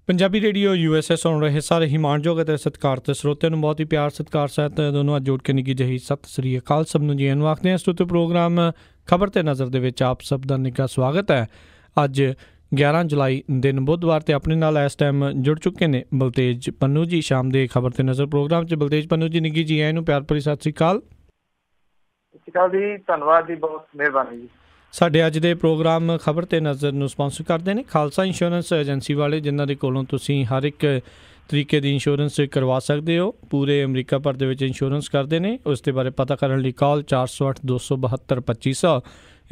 Punjabi radio USA ਸੁਣ ਰਹੇ ਸਾਰੇ ਹੀ ਮਾਣਯੋਗ ਅਤੇ ਸਤਿਕਾਰਤ ਸਰੋਤਿਆਂ ਨੂੰ ਬਹੁਤ ਹੀ ਪਿਆਰ ਸਤਿਕਾਰ ਸਹਿਤ ਦੋਨੋਂ ਅੱਜ ਜੋੜ ਕੇ ਨਿੱਘੀ ਜਿਹੀ ਸਤਿ ਸ੍ਰੀ ਅਕਾਲ ਸਭ ਨੂੰ ਜੀ ਨੂੰ ਆਖਦੇ ਹਾਂ। ਇਸ ਪ੍ਰੋਗਰਾਮ ਖਬਰ ਤੇ ਨਜ਼ਰ ਦੇ ਵਿੱਚ ਆਪ ਸਭ ਦਾ ਨਿੱਘਾ ਸਵਾਗਤ ਹੈ। ਅੱਜ 11 ਜੁਲਾਈ ਦਿਨ ਬੁੱਧਵਾਰ ਤੇ ਆਪਣੇ ਨਾਲ ਇਸ ਟਾਈਮ ਜੁੜ ਚੁੱਕੇ ਨੇ ਬਲਤੇਜ ਪੰਨੂ ਜੀ। ਸ਼ਾਮ ਦੇ ਖਬਰ ਤੇ ਨਜ਼ਰ ਪ੍ਰੋਗਰਾਮ 'ਚ ਬਲਤੇਜ ਪੰਨੂ ਜੀ ਨਿੱਘੀ ਜੀ ਨੂੰ ਪਿਆਰ ਭਰੀ ਸਤਿ ਸ੍ਰੀ ਅਕਾਲ। ਸਤਿ ਸ਼੍ਰੀ ਅਕਾਲ ਜੀ, ਧੰਨਵਾਦ ਜੀ, ਬਹੁਤ ਮਿਹਰਬਾਨੀ ਜੀ। ਸਾਡੇ ਅੱਜ ਦੇ ਪ੍ਰੋਗਰਾਮ ਖਬਰ ਤੇ ਨਜ਼ਰ ਨੂੰ ਸਪਾਂਸਰ ਕਰਦੇ ਨੇ ਖਾਲਸਾ ਇੰਸ਼ੋਰੈਂਸ ਏਜੰਸੀ ਵਾਲੇ, ਜਿਨ੍ਹਾਂ ਦੇ ਕੋਲੋਂ ਤੁਸੀਂ ਹਰ ਇੱਕ ਤਰੀਕੇ ਦੀ ਇੰਸ਼ੋਰੈਂਸ ਕਰਵਾ ਸਕਦੇ ਹੋ। ਪੂਰੇ ਅਮਰੀਕਾ ਭਰ ਦੇ ਵਿੱਚ ਇੰਸ਼ੋਰੈਂਸ ਕਰਦੇ ਨੇ। ਉਸ ਦੇ ਬਾਰੇ ਪਤਾ ਕਰਨ ਲਈ ਕਾਲ 408 272 2500।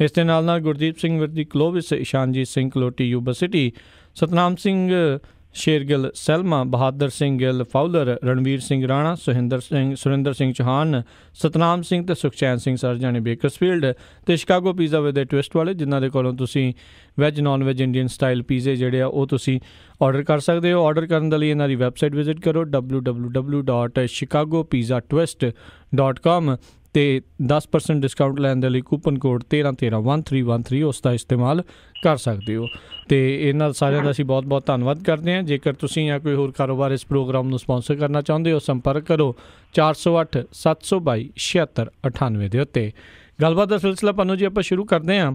ਇਸ ਦੇ ਨਾਲ ਗੁਰਦੀਪ ਸਿੰਘ ਵਰਦੀ ਕਲੋਵਿਸ, ਇਸ਼ਾਨਜੀਤ ਸਿੰਘ ਕਲੋਟੀ ਯੂਬਾ ਸਿਟੀ, ਸਤਨਾਮ ਸਿੰਘ ਸ਼ੇਰਗਿੱਲ ਸੈਲਮਾ, ਬਹਾਦਰ ਸਿੰਘ ਗਿੱਲ ਫਾਊਲਰ, ਰਣਵੀਰ ਸਿੰਘ ਰਾਣਾ, ਸੁਰਿੰਦਰ ਸਿੰਘ ਚੌਹਾਨ, ਸਤਨਾਮ ਸਿੰਘ ਅਤੇ ਸੁਖਚੈਨ ਸਿੰਘ ਸਰ ਜਾਣੇ ਬੇਕਰਸਫੀਲਡ, ਅਤੇ ਸ਼ਿਕਾਗੋ ਪੀਜ਼ਾ ਵਿਦ ਟਵਿਸਟ ਵਾਲੇ, ਜਿਨ੍ਹਾਂ ਦੇ ਕੋਲੋਂ ਤੁਸੀਂ veg non veg Indian style ਪੀਜ਼ੇ ਜਿਹੜੇ ਆ ਉਹ ਤੁਸੀਂ ਔਡਰ ਕਰ ਸਕਦੇ ਹੋ। ਔਡਰ ਕਰਨ ਦੇ ਲਈ ਇਹਨਾਂ ਦੀ ਵੈਬਸਾਈਟ ਵਿਜ਼ਿਟ ਕਰੋ www.chicagopizzatwist.com ਅਤੇ 10% ਡਿਸਕਾਊਂਟ ਲੈਣ ਦੇ ਲਈ ਕੂਪਨ ਕੋਡ 13131313 ਉਸ ਦਾ ਇਸਤੇਮਾਲ ਕਰ ਸਕਦੇ ਹੋ। ਅਤੇ ਇਹਨਾਂ ਸਾਰਿਆਂ ਦਾ ਅਸੀਂ ਬਹੁਤ ਬਹੁਤ ਧੰਨਵਾਦ ਕਰਦੇ ਹਾਂ। ਜੇਕਰ ਤੁਸੀਂ ਜਾਂ ਕੋਈ ਹੋਰ ਕਾਰੋਬਾਰ ਇਸ ਪ੍ਰੋਗਰਾਮ ਨੂੰ ਸਪੋਂਸਰ ਕਰਨਾ ਚਾਹੁੰਦੇ ਹੋ, ਸੰਪਰਕ ਕਰੋ 408 722 7698 ਦੇ ਉੱਤੇ। ਗੱਲਬਾਤ ਦਾ ਸਿਲਸਿਲਾ ਪੰਨੂ ਜੀ ਆਪਾਂ ਸ਼ੁਰੂ ਕਰਦੇ ਹਾਂ।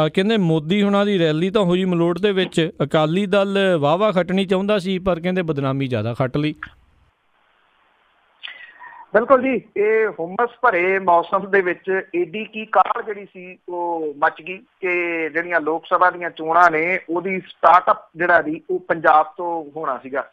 ਕਹਿੰਦੇ ਮੋਦੀ ਹੁਣਾਂ ਦੀ ਰੈਲੀ ਤਾਂ ਹੋਈ ਮਲੋਟ ਦੇ ਵਿੱਚ, ਅਕਾਲੀ ਦਲ ਵਾਹਵਾ ਖੱਟਣੀ ਚਾਹੁੰਦਾ ਸੀ ਪਰ ਕਹਿੰਦੇ ਬਦਨਾਮੀ ਜ਼ਿਆਦਾ ਖੱਟ ਲਈ। ਬਿਲਕੁਲ ਜੀ, ਇਹ ਹੁਮਸ ਭਰੇ ਮੌਸਮ ਦੇ ਵਿੱਚ ਏਡੀ ਕੀ ਕਾਹਲ ਜਿਹੜੀ ਸੀ ਉਹ ਮੱਚ ਗਈ ਕਿ ਜਿਹੜੀਆਂ ਲੋਕ ਸਭਾ ਦੀਆਂ ਚੋਣਾਂ ਨੇ ਉਹਦੀ ਸਟਾਰਟਅਪ ਜਿਹੜਾ ਦੀ ਉਹ ਪੰਜਾਬ ਤੋਂ ਹੋਣਾ ਸੀਗਾ।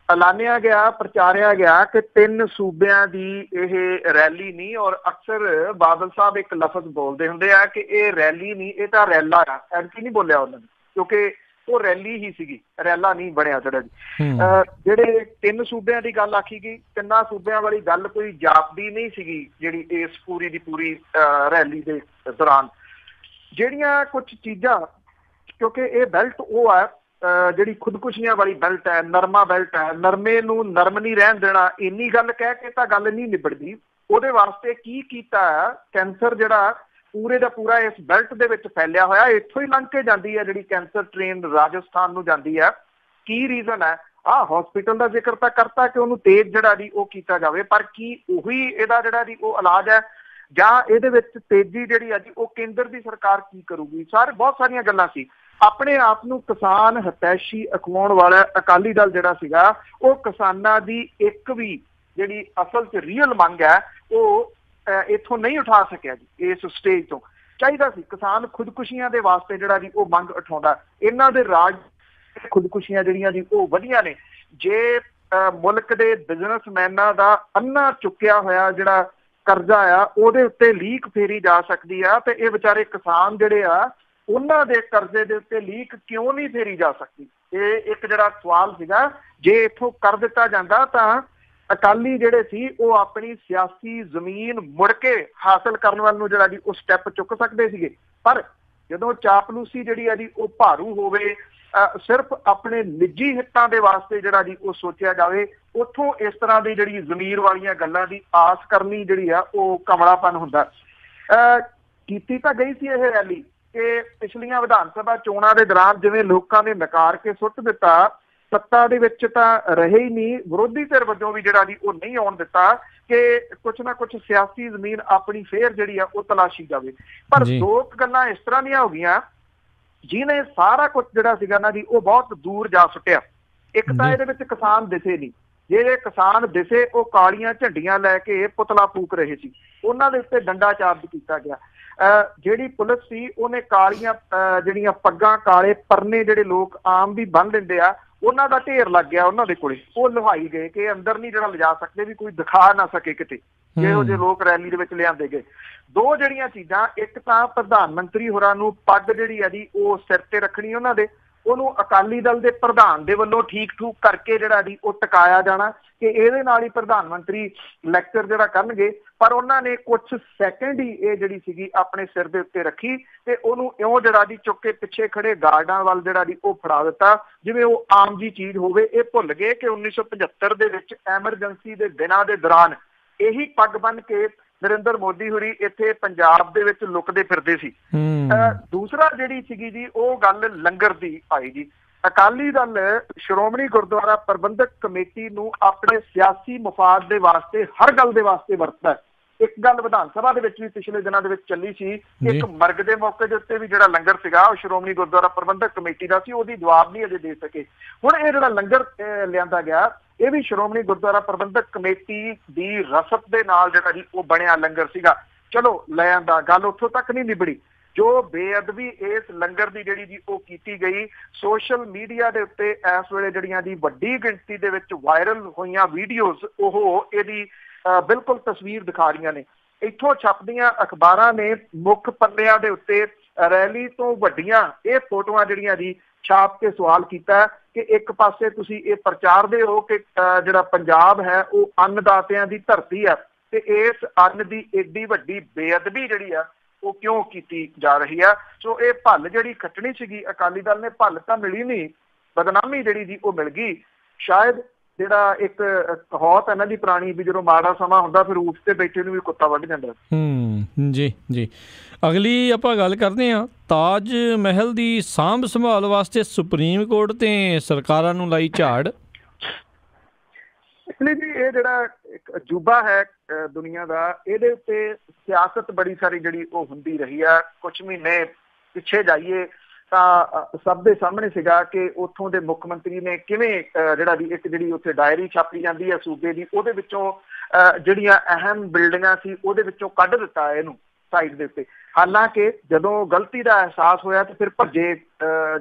ਐਲਾਨਿਆ ਗਿਆ, ਪ੍ਰਚਾਰਿਆ ਗਿਆ ਕਿ 3 ਸੂਬਿਆਂ ਦੀ ਇਹ ਰੈਲੀ ਨਹੀਂ। ਔਰ ਅਕਸਰ ਬਾਦਲ ਸਾਹਿਬ ਇੱਕ ਲਫ਼ਜ਼ ਬੋਲਦੇ ਹੁੰਦੇ ਆ ਕਿ ਇਹ ਰੈਲੀ ਨਹੀਂ, ਇਹ ਤਾਂ ਰੈਲਾ ਆ। ਐਤਕੀ ਨਹੀਂ ਬੋਲਿਆ ਉਹਨਾਂ ਨੇ, ਕਿਉਂਕਿ ਉਹ ਰੈਲੀ ਹੀ ਸੀਗੀ, ਰੈਲਾ ਨਹੀਂ ਬਣਿਆ ਜਿਹੜਾ ਜੀ। ਜਿਹੜੇ 3 ਸੂਬਿਆਂ ਦੀ ਗੱਲ ਆਖੀ ਗਈ, 3 ਸੂਬਿਆਂ ਵਾਲੀ ਗੱਲ ਕੋਈ ਜਾਪਦੀ ਨਹੀਂ ਸੀਗੀ ਜਿਹੜੀ ਇਸ ਪੂਰੀ ਦੀ ਪੂਰੀ ਰੈਲੀ ਦੇ ਦੌਰਾਨ। ਜਿਹੜੀਆਂ ਕੁਝ ਚੀਜ਼ਾਂ, ਕਿਉਂਕਿ ਇਹ ਬੈਲਟ ਉਹ ਆ ਜਿਹੜੀ ਖੁਦਕੁਸ਼ੀਆਂ ਵਾਲੀ ਬੈਲਟ ਹੈ, ਨਰਮਾ ਬੈਲਟ ਹੈ, ਨਰਮੇ ਨੂੰ ਨਰਮ ਨਹੀਂ ਰਹਿਣ ਦੇਣਾ, ਇੰਨੀ ਗੱਲ ਕਹਿ ਕੇ ਤਾਂ ਗੱਲ ਨਹੀਂ ਨਿਬੜਦੀ। ਉਹਦੇ ਵਾਸਤੇ ਕੀ ਕੀਤਾ, ਕੈਂਸਰ ਜਿਹੜਾ ਪੂਰੇ ਦਾ ਪੂਰਾ ਇਸ ਬੈਲਟ ਦੇ ਵਿੱਚ ਫੈਲਿਆ ਹੋਇਆ, ਇੱਥੋਂ ਹੀ ਲੰਘ ਕੇ ਜਾਂਦੀ ਹੈ ਜਿਹੜੀ ਕੈਂਸਰ ਟ੍ਰੇਨ ਰਾਜਸਥਾਨ ਨੂੰ ਜਾਂਦੀ ਹੈ। ਕੀ ਰੀਜ਼ਨ ਹੈ? ਹਸਪੀਟਲ ਦਾ ਜ਼ਿਕਰ ਤਾਂ ਕਰਤਾ ਕਿ ਉਹਨੂੰ ਤੇਜ਼ ਜਿਹੜਾ ਦੀ ਉਹ ਕੀਤਾ ਜਾਵੇ, ਪਰ ਕੀ ਉਹੀ ਇਹਦਾ ਜਿਹੜਾ ਦੀ ਉਹ ਇਲਾਜ ਹੈ ਜਾਂ ਇਹਦੇ ਵਿੱਚ ਤੇਜ਼ੀ ਜਿਹੜੀ ਆ ਜੀ ਉਹ ਕੇਂਦਰ ਦੀ ਸਰਕਾਰ ਕੀ ਕਰੂਗੀ? ਬਹੁਤ ਸਾਰੀਆਂ ਗੱਲਾਂ ਸੀ। ਆਪਣੇ ਆਪ ਨੂੰ ਕਿਸਾਨ ਹਿਤੈਸ਼ੀ ਅਖਵਾਉਣ ਵਾਲਾ ਅਕਾਲੀ ਦਲ ਜਿਹੜਾ ਸੀਗਾ, ਉਹ ਕਿਸਾਨਾਂ ਦੀ ਇੱਕ ਵੀ ਜਿਹੜੀ ਅਸਲ 'ਚ ਰੀਅਲ ਮੰਗ ਹੈ ਉਹ ਇੱਥੋਂ ਨਹੀਂ ਉਠਾ ਸਕਿਆ ਜੀ। ਇਸ ਸਟੇਜ ਤੋਂ ਚਾਹੀਦਾ ਸੀ ਕਿਸਾਨ ਖੁਦਕੁਸ਼ੀਆਂ ਦੇ ਵਾਸਤੇ ਜਿਹੜਾ ਜੀ ਉਹ ਮੰਗ ਉਠਾਉਂਦਾ। ਇਹਨਾਂ ਦੇ ਰਾਜ ਖੁਦਕੁਸ਼ੀਆਂ ਜਿਹੜੀਆਂ ਜੀ ਉਹ ਵਧੀਆ ਨੇ। ਜੇ ਮੁਲਕ ਦੇ ਬਿਜ਼ਨਸਮੈਨਾਂ ਦਾ ਅੰਨਾ ਚੁੱਕਿਆ ਹੋਇਆ ਜਿਹੜਾ ਕਰਜ਼ਾ ਆ ਉਹਦੇ ਉੱਤੇ ਲੀਕ ਫੇਰੀ ਜਾ ਸਕਦੀ ਆ, ਤੇ ਇਹ ਵਿਚਾਰੇ ਕਿਸਾਨ ਜਿਹੜੇ ਆ ਉਹਨਾਂ ਦੇ ਕਰਜ਼ੇ ਦੇ ਉੱਤੇ ਲੀਕ ਕਿਉਂ ਨਹੀਂ ਫੇਰੀ ਜਾ ਸਕਦੀ? ਇਹ ਇੱਕ ਜਿਹੜਾ ਸਵਾਲ ਸੀਗਾ। ਜੇ ਇੱਥੋਂ ਕਰ ਦਿੱਤਾ ਜਾਂਦਾ ਤਾਂ ਅਕਾਲੀ ਜਿਹੜੇ ਸੀ ਉਹ ਆਪਣੀ ਸਿਆਸੀ ਜ਼ਮੀਨ ਮੁੜ ਕੇ ਹਾਸਲ ਕਰਨ ਵੱਲ ਨੂੰ ਜਿਹੜਾ ਜੀ ਉਹ ਸਟੈਪ ਚੁੱਕ ਸਕਦੇ ਸੀਗੇ। ਪਰ ਜਦੋਂ ਚਾਪਲੂਸੀ ਜਿਹੜੀ ਆ ਜੀ ਉਹ ਭਾਰੂ ਹੋਵੇ, ਸਿਰਫ ਆਪਣੇ ਨਿੱਜੀ ਹਿੱਤਾਂ ਦੇ ਵਾਸਤੇ ਜਿਹੜਾ ਜੀ ਉਹ ਸੋਚਿਆ ਜਾਵੇ, ਉੱਥੋਂ ਇਸ ਤਰ੍ਹਾਂ ਦੀ ਜਿਹੜੀ ਜ਼ਮੀਰ ਵਾਲੀਆਂ ਗੱਲਾਂ ਦੀ ਆਸ ਕਰਨੀ ਜਿਹੜੀ ਆ ਉਹ ਕਮਲਾਪਨ ਹੁੰਦਾ। ਕੀਤੀ ਤਾਂ ਗਈ ਸੀ ਇਹ ਰੈਲੀ ਕਿ ਪਿਛਲੀਆਂ ਵਿਧਾਨ ਸਭਾ ਚੋਣਾਂ ਦੇ ਦੌਰਾਨ ਜਿਵੇਂ ਲੋਕਾਂ ਨੇ ਨਕਾਰ ਕੇ ਸੁੱਟ ਦਿੱਤਾ, ਸੱਤਾ ਦੇ ਵਿੱਚ ਤਾਂ ਰਹੇ ਹੀ ਨਹੀਂ, ਵਿਰੋਧੀ ਧਿਰ ਵਜੋਂ ਵੀ ਜਿਹੜਾ ਜੀ ਉਹ ਨਹੀਂ ਆਉਣ ਦਿੱਤਾ ਕਿ ਕੁਛ ਨਾ ਕੁਛ ਸਿਆਸੀ ਜ਼ਮੀਨ ਆਪਣੀ ਫੇਰ ਜਿਹੜੀ ਆ ਉਹ ਤਲਾਸ਼ੀ ਜਾਵੇ। ਪਰ 2 ਗੱਲਾਂ ਇਸ ਤਰ੍ਹਾਂ ਦੀਆਂ ਹੋ ਗਈਆਂ ਜਿਹਨੇ ਸਾਰਾ ਕੁਛ ਜਿਹੜਾ ਸੀਗਾ ਨਾ ਜੀ ਉਹ ਬਹੁਤ ਦੂਰ ਜਾ ਸੁੱਟਿਆ। ਇੱਕ ਤਾਂ ਇਹਦੇ ਵਿੱਚ ਕਿਸਾਨ ਦਿਸੇ ਨਹੀਂ। ਜਿਹੜੇ ਕਿਸਾਨ ਦਿਸੇ ਉਹ ਕਾਲੀਆਂ ਝੰਡੀਆਂ ਲੈ ਕੇ ਪੁਤਲਾ ਫੂਕ ਰਹੇ ਸੀ, ਉਹਨਾਂ ਦੇ ਉੱਤੇ ਡੰਡਾ ਚਾਰਜ ਕੀਤਾ ਗਿਆ। ਜਿਹੜੀ ਪੁਲਿਸ ਸੀ ਉਹਨੇ ਕਾਲੀਆਂ ਜਿਹੜੀਆਂ ਪੱਗਾਂ, ਕਾਲੇ ਪਰਨੇ ਜਿਹੜੇ ਲੋਕ ਆਮ ਵੀ ਬੰਨ ਲੈਂਦੇ ਆ, ਉਹਨਾਂ ਦਾ ਢੇਰ ਲੱਗ ਗਿਆ ਉਹਨਾਂ ਦੇ ਕੋਲੇ। ਉਹ ਲੁਹਾਈ ਗਏ ਕਿ ਅੰਦਰ ਨਹੀਂ ਜਿਹੜਾ ਲਿਜਾ ਸਕਦੇ, ਵੀ ਕੋਈ ਦਿਖਾ ਨਾ ਸਕੇ ਕਿਤੇ, ਜਿਹੋ ਜਿਹੇ ਲੋਕ ਰੈਲੀ ਦੇ ਵਿੱਚ ਲਿਆਂਦੇ ਗਏ। 2 ਜਿਹੜੀਆਂ ਚੀਜ਼ਾਂ, ਇੱਕ ਤਾਂ ਪ੍ਰਧਾਨ ਮੰਤਰੀ ਹੋਰਾਂ ਨੂੰ ਪੱਗ ਜਿਹੜੀ ਆ ਜੀ ਉਹ ਸਿਰ ਤੇ ਰੱਖਣੀ ਉਹਨਾਂ ਦੇ, ਉਹਨੂੰ ਅਕਾਲੀ ਦਲ ਦੇ ਪ੍ਰਧਾਨ ਦੇ ਵੱਲੋਂ ਠੀਕ ਠੂਕ ਕਰਕੇ ਜਿਹੜਾ ਜੀ ਉਹ ਟਿਕਾਇਆ ਜਾਣਾ ਕਿ ਇਹਦੇ ਨਾਲ ਹੀ ਪ੍ਰਧਾਨ ਮੰਤਰੀ ਲੈਕਚਰ ਜਿਹੜਾ ਕਰਨਗੇ। ਪਰ ਉਹਨਾਂ ਨੇ ਕੁਛ ਸੈਕਿੰਡ ਹੀ ਇਹ ਜਿਹੜੀ ਸੀਗੀ ਆਪਣੇ ਸਿਰ ਦੇ ਉੱਤੇ ਰੱਖੀ ਤੇ ਉਹਨੂੰ ਇਉਂ ਜਿਹੜਾ ਜੀ ਚੁੱਕ ਕੇ ਪਿੱਛੇ ਖੜੇ ਗਾਰਡਾਂ ਵੱਲ ਜਿਹੜਾ ਜੀ ਉਹ ਫੜਾ ਦਿੱਤਾ ਜਿਵੇਂ ਉਹ ਆਮ ਜੀ ਚੀਜ਼ ਹੋਵੇ। ਇਹ ਭੁੱਲ ਗਏ ਕਿ 1975 ਦੇ ਵਿੱਚ ਐਮਰਜੈਂਸੀ ਦੇ ਦਿਨਾਂ ਦੇ ਦੌਰਾਨ ਇਹੀ ਪੱਗ ਬੰਨ ਕੇ ਨਰਿੰਦਰ ਮੋਦੀ ਹੋਰੀ ਇੱਥੇ ਪੰਜਾਬ ਦੇ ਵਿੱਚ ਲੁਕਦੇ ਫਿਰਦੇ ਸੀ। ਦੂਸਰਾ ਜਿਹੜੀ ਸੀਗੀ ਜੀ ਉਹ ਗੱਲ ਲੰਗਰ ਦੀ ਆਈ ਜੀ। ਅਕਾਲੀ ਦਲ ਸ਼੍ਰੋਮਣੀ ਗੁਰਦੁਆਰਾ ਪ੍ਰਬੰਧਕ ਕਮੇਟੀ ਨੂੰ ਆਪਣੇ ਸਿਆਸੀ ਮਫਾਦ ਦੇ ਵਾਸਤੇ ਹਰ ਗੱਲ ਦੇ ਵਾਸਤੇ ਵਰਤਦਾ ਹੈ। ਇੱਕ ਗੱਲ ਵਿਧਾਨ ਸਭਾ ਦੇ ਵਿੱਚ ਵੀ ਪਿਛਲੇ ਦਿਨਾਂ ਦੇ ਵਿੱਚ ਚੱਲੀ ਸੀ, ਇੱਕ ਮਰਗ ਦੇ ਮੌਕੇ ਦੇ ਉੱਤੇ ਵੀ ਜਿਹੜਾ ਲੰਗਰ ਸੀਗਾ ਉਹ ਸ਼੍ਰੋਮਣੀ ਗੁਰਦੁਆਰਾ ਪ੍ਰਬੰਧਕ ਕਮੇਟੀ ਦਾ ਸੀ, ਉਹਦੀ ਜਵਾਬ ਨਹੀਂ ਅਜੇ ਦੇ ਸਕੇ। ਹੁਣ ਇਹ ਜਿਹੜਾ ਲੰਗਰ ਲਿਆਂਦਾ ਗਿਆ ਇਹ ਵੀ ਸ਼੍ਰੋਮਣੀ ਗੁਰਦੁਆਰਾ ਪ੍ਰਬੰਧਕ ਕਮੇਟੀ ਦੀ ਰਸਦ ਦੇ ਨਾਲ ਜਿਹੜਾ ਜੀ ਉਹ ਬਣਿਆ ਲੰਗਰ ਸੀਗਾ। ਚਲੋ ਲੈ ਆਂਦਾ, ਗੱਲ ਉੱਥੋਂ ਤੱਕ ਨਹੀਂ ਨਿਬੜੀ। ਜੋ ਬੇਅਦਬੀ ਇਸ ਲੰਗਰ ਦੀ ਜਿਹੜੀ ਜੀ ਉਹ ਕੀਤੀ ਗਈ, ਸੋਸ਼ਲ ਮੀਡੀਆ ਦੇ ਉੱਤੇ ਇਸ ਵੇਲੇ ਜਿਹੜੀਆਂ ਦੀ ਵੱਡੀ ਗਿਣਤੀ ਦੇ ਵਿੱਚ ਵਾਇਰਲ ਹੋਈਆਂ ਵੀਡੀਓਜ਼ ਉਹ ਇਹਦੀ ਬਿਲਕੁਲ ਤਸਵੀਰ ਦਿਖਾ ਰਹੀਆਂ ਨੇ। ਇੱਥੋਂ ਛਪਦੀਆਂ ਅਖਬਾਰਾਂ ਨੇ ਮੁੱਖ ਪੰਨਿਆਂ ਦੇ ਉੱਤੇ ਰੈਲੀ ਤੋਂ ਵੱਡੀਆਂ ਇਹ ਫੋਟੋਆਂ ਜਿਹੜੀਆਂ ਦੀ ਛਾਪ ਕੇ ਸਵਾਲ ਕੀਤਾ ਕਿ ਇੱਕ ਪਾਸੇ ਤੁਸੀਂ ਇਹ ਪ੍ਰਚਾਰਦੇ ਹੋ ਕਿ ਜਿਹੜਾ ਪੰਜਾਬ ਹੈ ਉਹ ਅੰਨਦਾਤਿਆਂ ਦੀ ਧਰਤੀ ਹੈ, ਤੇ ਇਸ ਅੰਨ ਦੀ ਏਡੀ ਵੱਡੀ ਬੇਅਦਬੀ ਜਿਹੜੀ ਆ ਉਹ ਕਿਉਂ ਕੀਤੀ ਜਾ ਰਹੀ ਆ। ਸੋ ਇਹ ਭੱਲ ਜਿਹੜੀ ਖੱਟਣੀ ਸੀਗੀ ਅਕਾਲੀ ਦਲ ਨੇ, ਭੱਲ ਤਾਂ ਮਿਲੀ ਨਹੀਂ, ਬਦਨਾਮੀ ਜਿਹੜੀ ਜੀ ਉਹ ਮਿਲ ਗਈ। ਸ਼ਾਇਦ ਜਿਹੜਾ ਇੱਕ ਕਹਾਵਤ ਹੈ ਨਾ ਦੀ ਪੁਰਾਣੀ ਵੀ ਜਦੋਂ ਮਾੜਾ ਸਮਾਂ ਹੁੰਦਾ ਫਿਰ ਊਠ ਤੇ ਬੈਠੇ ਨੂੰ ਵੀ ਕੁੱਤਾ ਵੱਢ ਜਾਂਦਾ। ਜੀ ਜੀ। ਅਗਲੀ ਆਪਾਂ ਗੱਲ ਕਰਦੇ ਹਾਂ, ਤਾਜ ਮਹਿਲ ਦੀ ਸਾਂਭ ਸੰਭਾਲ ਵਾਸਤੇ ਸੁਪਰੀਮ ਕੋਰਟ ਤੇ ਸਰਕਾਰਾਂ ਨੂੰ ਲਾਈ ਝਾੜ। ਇਸ ਲਈ ਜੀ ਇਹ ਜਿਹੜਾ ਇੱਕ ਅਜੂਬਾ ਹੈ ਦੁਨੀਆ ਦਾ, ਇਹਦੇ ਉੱਤੇ ਸਿਆਸਤ ਬੜੀ ਸਾਰੀ ਜਿਹੜੀ ਉਹ ਹੁੰਦੀ ਰਹੀ ਆ। ਕੁਛ ਮਹੀਨੇ ਪਿੱਛੇ ਜਾਈਏ ਤਾਂ ਸਭ ਦੇ ਸਾਹਮਣੇ ਸੀਗਾ ਕਿ ਉੱਥੋਂ ਦੇ ਮੁੱਖ ਮੰਤਰੀ ਨੇ ਕਿਵੇਂ ਜਿਹੜਾ ਦੀ ਇੱਕ ਜਿਹੜੀ ਉੱਥੇ ਡਾਇਰੀ ਛਾਪੀ ਜਾਂਦੀ ਹੈ ਸੂਬੇ ਦੀ, ਉਹਦੇ ਵਿੱਚੋਂ ਜਿਹੜੀਆਂ ਅਹਿਮ ਬਿਲਡਿੰਗਾਂ ਸੀ ਉਹਦੇ ਵਿੱਚੋਂ ਕੱਢ ਦਿੱਤਾ ਇਹਨੂੰ ਸਾਈਡ ਦੇ ਉੱਤੇ। ਹਾਲਾਂਕਿ ਜਦੋਂ ਗਲਤੀ ਦਾ ਅਹਿਸਾਸ ਹੋਇਆ ਤੇ ਫਿਰ ਭੱਜੇ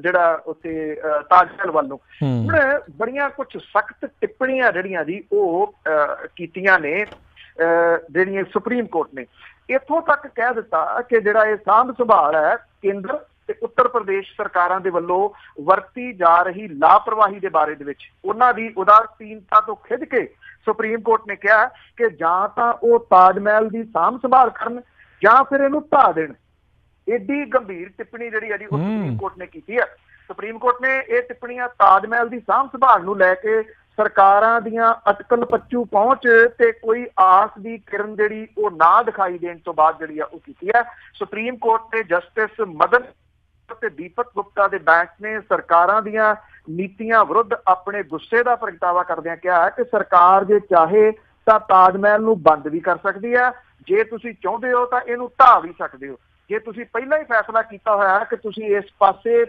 ਜਿਹੜਾ ਉੱਥੇ ਤਾਜ ਮਹਿਲ ਵੱਲੋਂ। ਹੁਣ ਬੜੀਆਂ ਕੁਛ ਸਖਤ ਟਿੱਪਣੀਆਂ ਜਿਹੜੀਆਂ ਜੀ ਉਹ ਕੀਤੀਆਂ ਨੇ ਜਿਹੜੀਆਂ ਸੁਪਰੀਮ ਕੋਰਟ ਨੇ। ਇੱਥੋਂ ਤੱਕ ਕਹਿ ਦਿੱਤਾ ਕਿ ਜਿਹੜਾ ਇਹ ਸਾਂਭ ਸੰਭਾਲ ਹੈ ਕੇਂਦਰ ਤੇ ਉੱਤਰ ਪ੍ਰਦੇਸ਼ ਸਰਕਾਰਾਂ ਦੇ ਵੱਲੋਂ ਵਰਤੀ ਜਾ ਰਹੀ ਲਾਪਰਵਾਹੀ ਦੇ ਬਾਰੇ ਦੇ ਵਿੱਚ ਉਹਨਾਂ ਦੀ ਉਦਾਸੀਨਤਾ ਤੋਂ ਖਿੱਝ ਕੇ ਸੁਪਰੀਮ ਕੋਰਟ ਨੇ ਕਿਹਾ ਕਿ ਜਾਂ ਤਾਂ ਉਹ ਤਾਜ ਮਹਿਲ ਦੀ ਸਾਂਭ ਸੰਭਾਲ ਕਰਨ ਜਾਂ ਫਿਰ ਇਹਨੂੰ ਢਾਹ ਦੇਣ। ਏਡੀ ਗੰਭੀਰ ਟਿੱਪਣੀ ਜਿਹੜੀ ਹੈ ਜੀ ਉਹ ਸੁਪਰੀਮ ਕੋਰਟ ਨੇ ਕੀਤੀ ਹੈ। ਸੁਪਰੀਮ ਕੋਰਟ ਨੇ ਇਹ ਟਿੱਪਣੀਆਂ ਤਾਜ ਮਹਿਲ ਦੀ ਸਾਂਭ ਸੰਭਾਲ ਨੂੰ ਲੈ ਕੇ ਸਰਕਾਰਾਂ ਦੀਆਂ ਅਟਕਲ ਪੱਚੂ ਪਹੁੰਚ ਤੇ ਕੋਈ ਆਸ ਦੀ ਕਿਰਨ ਜਿਹੜੀ ਉਹ ਨਾ ਦਿਖਾਈ ਦੇਣ ਤੋਂ ਬਾਅਦ ਜਿਹੜੀ ਆ ਉਹ ਕੀਤੀ ਹੈ। ਸੁਪਰੀਮ ਕੋਰਟ ਨੇ ਜਸਟਿਸ ਮਦਨ ਤੇ ਦੀਪਕ ਗੁਪਤਾ ਦੇ ਬੈਂਚ ਨੇ ਸਰਕਾਰਾਂ ਦੀਆਂ ਨੀਤੀਆਂ ਵਿਰੁੱਧ ਆਪਣੇ ਗੁੱਸੇ ਦਾ ਪ੍ਰਗਟਾਵਾ ਕਰਦਿਆਂ ਕਿਹਾ ਕਿ ਸਰਕਾਰ ਜੇ ਚਾਹੇ ਤਾਂ ਤਾਜ ਮਹਿਲ ਨੂੰ ਬੰਦ ਵੀ ਕਰ ਸਕਦੀ ਹੈ, ਜੇ ਤੁਸੀਂ ਚਾਹੁੰਦੇ ਹੋ ਤਾਂ ਇਹਨੂੰ ਢਾਹ ਵੀ ਸਕਦੇ ਹੋ। ਜੇ ਤੁਸੀਂ ਪਹਿਲਾਂ ਹੀ ਫੈਸਲਾ ਕੀਤਾ ਹੋਇਆ ਕਿ ਤੁਸੀਂ ਇਸ ਪਾਸੇ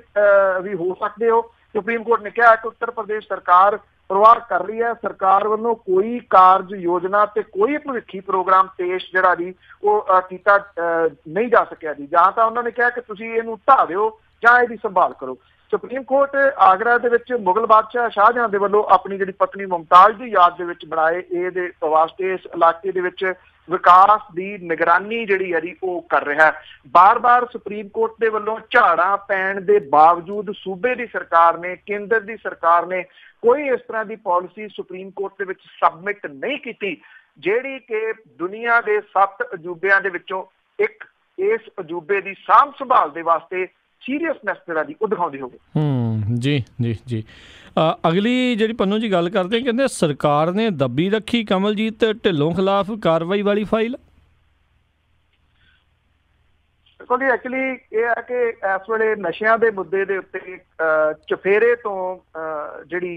ਵੀ ਹੋ ਸਕਦੇ ਹੋ। ਸੁਪਰੀਮ ਕੋਰਟ ਨੇ ਕਿਹਾ ਕਿ ਉੱਤਰ ਪ੍ਰਦੇਸ਼ ਸਰਕਾਰ ਪਰਵਾਹ ਕਰ ਰਹੀ ਹੈ, ਸਰਕਾਰ ਵੱਲੋਂ ਕੋਈ ਕਾਰਜ ਯੋਜਨਾ ਤੇ ਕੋਈ ਭਵਿੱਖੀ ਪ੍ਰੋਗਰਾਮ ਪੇਸ਼ ਜਿਹੜਾ ਜੀ ਉਹ ਕੀਤਾ ਨਹੀਂ ਜਾ ਸਕਿਆ ਜੀ। ਜਾਂ ਤਾਂ ਉਹਨਾਂ ਨੇ ਕਿਹਾ ਕਿ ਤੁਸੀਂ ਇਹਨੂੰ ਢਾਹ ਦਿਓ ਜਾਂ ਇਹਦੀ ਸੰਭਾਲ ਕਰੋ। ਸੁਪਰੀਮ ਕੋਰਟ ਆਗਰਾ ਦੇ ਵਿੱਚ ਮੁਗਲ ਬਾਦਸ਼ਾਹ ਸ਼ਾਹਜਹਾਂ ਦੇ ਵੱਲੋਂ ਆਪਣੀ ਜਿਹੜੀ ਪਤਨੀ ਮੁਮਤਾਜ਼ ਦੀ ਯਾਦ ਦੇ ਵਿੱਚ ਬਣਾਏ ਇਹਦੇ ਵਾਸਤੇ ਇਸ ਇਲਾਕੇ ਦੇ ਵਿੱਚ ਵਿਕਾਸ ਦੀ ਨਿਗਰਾਨੀ ਜਿਹੜੀ ਹੈ ਜੀ ਉਹ ਕਰ ਰਿਹਾ ਹੈ। ਬਾਰ-ਬਾਰ ਸੁਪਰੀਮ ਕੋਰਟ ਦੇ ਵੱਲੋਂ ਝਾੜਾਂ ਪੈਣ ਦੇ ਬਾਵਜੂਦ ਸੂਬੇ ਦੀ ਸਰਕਾਰ ਨੇ, ਕੇਂਦਰ ਦੀ ਸਰਕਾਰ ਨੇ ਕੋਈ ਇਸ ਤਰ੍ਹਾਂ ਦੀ ਪਾਲਿਸੀ ਸੁਪਰੀਮ ਕੋਰਟ ਦੇ ਵਿੱਚ ਸਬਮਿਟ ਨਹੀਂ ਕੀਤੀ ਜਿਹੜੀ ਕਿ ਦੁਨੀਆ ਦੇ 7 ਅਜੂਬਿਆਂ ਦੇ ਵਿੱਚੋਂ ਇੱਕ ਇਸ ਅਜੂਬੇ ਦੀ ਸਾਂਭ ਸੰਭਾਲ ਦੇ ਵਾਸਤੇ ਸੀਰੀਅਸਨੈਸ ਜਿਹੜਾ ਦੀ ਉਹ ਦਿਖਾਉਂਦੀ ਹੋਵੇ। ਜੀ ਜੀ ਜੀ। ਅਗਲੀ ਜਿਹੜੀ ਪੰਨੂ ਜੀ ਗੱਲ ਕਰਦੇ ਕਹਿੰਦੇ ਸਰਕਾਰ ਨੇ ਦੱਬੀ ਰੱਖੀ ਕਮਲਜੀਤ ਢਿੱਲੋਂ ਖਿਲਾਫ ਕਾਰਵਾਈ ਵਾਲੀ ਫਾਈਲ। ਦੇਖੋ ਜੀ ਐਕਚੁਅਲੀ ਇਹ ਹੈ ਕਿ ਇਸ ਵੇਲੇ ਨਸ਼ਿਆਂ ਦੇ ਮੁੱਦੇ ਦੇ ਉੱਤੇ ਚੁਫੇਰੇ ਤੋਂ ਜਿਹੜੀ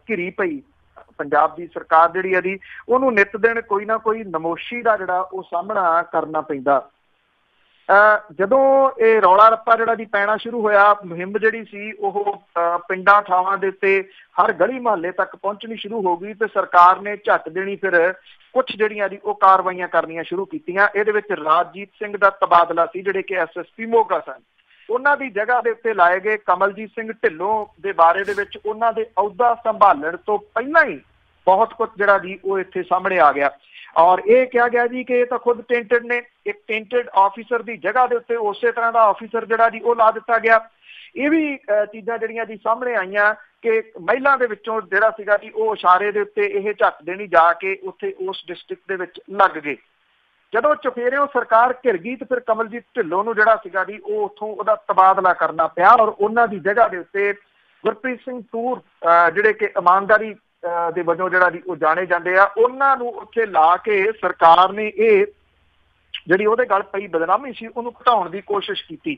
ਘਿਰੀ ਪਈ ਪੰਜਾਬ ਦੀ ਸਰਕਾਰ ਜਿਹੜੀ ਹੈ ਜੀ ਉਹਨੂੰ ਨਿੱਤ ਦਿਨ ਕੋਈ ਨਾ ਕੋਈ ਨਮੋਸ਼ੀ ਦਾ ਜਿਹੜਾ ਉਹ ਸਾਹਮਣਾ ਕਰਨਾ ਪੈਂਦਾ। ਜਦੋਂ ਇਹ ਰੌਲਾ ਰੱਪਾ ਜਿਹੜਾ ਦੀ ਪੈਣਾ ਸ਼ੁਰੂ ਹੋਇਆ, ਮੁਹਿੰਮ ਜਿਹੜੀ ਸੀ ਉਹ ਪਿੰਡਾਂ ਥਾਵਾਂ ਦੇ ਉੱਤੇ ਹਰ ਗਲੀ ਮੁਹੱਲੇ ਤੱਕ ਪਹੁੰਚਣੀ ਸ਼ੁਰੂ ਹੋ ਗਈ ਤੇ ਸਰਕਾਰ ਨੇ ਝੱਟ ਦੇਣੀ ਫਿਰ ਕੁਛ ਜਿਹੜੀਆਂ ਦੀ ਉਹ ਕਾਰਵਾਈਆਂ ਕਰਨੀਆਂ ਸ਼ੁਰੂ ਕੀਤੀਆਂ। ਇਹਦੇ ਵਿੱਚ ਰਾਜਜੀਤ ਸਿੰਘ ਦਾ ਤਬਾਦਲਾ ਸੀ ਜਿਹੜੇ ਕਿ ਐਸਐਸਪੀ ਮੋਗਾ ਸਨ। ਉਹਨਾਂ ਦੀ ਜਗ੍ਹਾ ਦੇ ਉੱਤੇ ਲਾਏ ਗਏ ਕਮਲਜੀਤ ਸਿੰਘ ਢਿੱਲੋਂ ਦੇ ਬਾਰੇ ਦੇ ਵਿੱਚ ਉਹਨਾਂ ਦੇ ਅਹੁਦਾ ਸੰਭਾਲਣ ਤੋਂ ਪਹਿਲਾਂ ਹੀ ਬਹੁਤ ਕੁਝ ਜਿਹੜਾ ਜੀ ਉਹ ਇੱਥੇ ਸਾਹਮਣੇ ਆ ਗਿਆ ਔਰ ਇਹ ਕਿਹਾ ਗਿਆ ਜੀ ਕਿ ਇਹ ਤਾਂ ਖੁਦ ਟੇਂਟਡ ਨੇ। ਇੱਕ ਟੇਂਟਡ ਆਫੀਸਰ ਦੀ ਜਗ੍ਹਾ ਦੇ ਉੱਤੇ ਉਸੇ ਤਰ੍ਹਾਂ ਦਾ ਆਫੀਸਰ ਜਿਹੜਾ ਜੀ ਉਹ ਲਾ ਦਿੱਤਾ ਗਿਆ। ਇਹ ਵੀ ਚੀਜ਼ਾਂ ਜਿਹੜੀਆਂ ਜੀ ਸਾਹਮਣੇ ਆਈਆਂ ਕਿ ਮਹਿਲਾ ਦੇ ਵਿੱਚੋਂ ਜਿਹੜਾ ਸੀਗਾ ਜੀ ਉਹ ਇਸ਼ਾਰੇ ਦੇ ਉੱਤੇ ਇਹ ਝੱਕ ਦੇਣੀ ਜਾ ਕੇ ਉੱਥੇ ਉਸ ਡਿਸਟ੍ਰਿਕਟ ਦੇ ਵਿੱਚ ਲੱਗ ਗਏ। ਜਦੋਂ ਚੁਫੇਰਿਓਂ ਸਰਕਾਰ ਘਿਰ ਗਈ ਤੇ ਫਿਰ ਕਮਲਜੀਤ ਢਿੱਲੋਂ ਨੂੰ ਜਿਹੜਾ ਸੀਗਾ ਜੀ ਉਹ ਉੱਥੋਂ ਉਹਦਾ ਤਬਾਦਲਾ ਕਰਨਾ ਪਿਆ ਔਰ ਉਹਨਾਂ ਦੀ ਜਗ੍ਹਾ ਦੇ ਉੱਤੇ ਗੁਰਪ੍ਰੀਤ ਸਿੰਘ ਤੂਰ ਜਿਹੜੇ ਕਿ ਇਮਾਨਦਾਰੀ ਦੇ ਵਜੋਂ ਜਿਹੜਾ ਜੀ ਉਹ ਜਾਣੇ ਜਾਂਦੇ ਆ, ਉਹਨਾਂ ਨੂੰ ਉੱਥੇ ਲਾ ਕੇ ਸਰਕਾਰ ਨੇ ਇਹ ਜਿਹੜੀ ਉਹਦੇ ਗੱਲ ਪਈ ਬਦਨਾਮੀ ਸੀ ਉਹਨੂੰ ਘਟਾਉਣ ਦੀ ਕੋਸ਼ਿਸ਼ ਕੀਤੀ।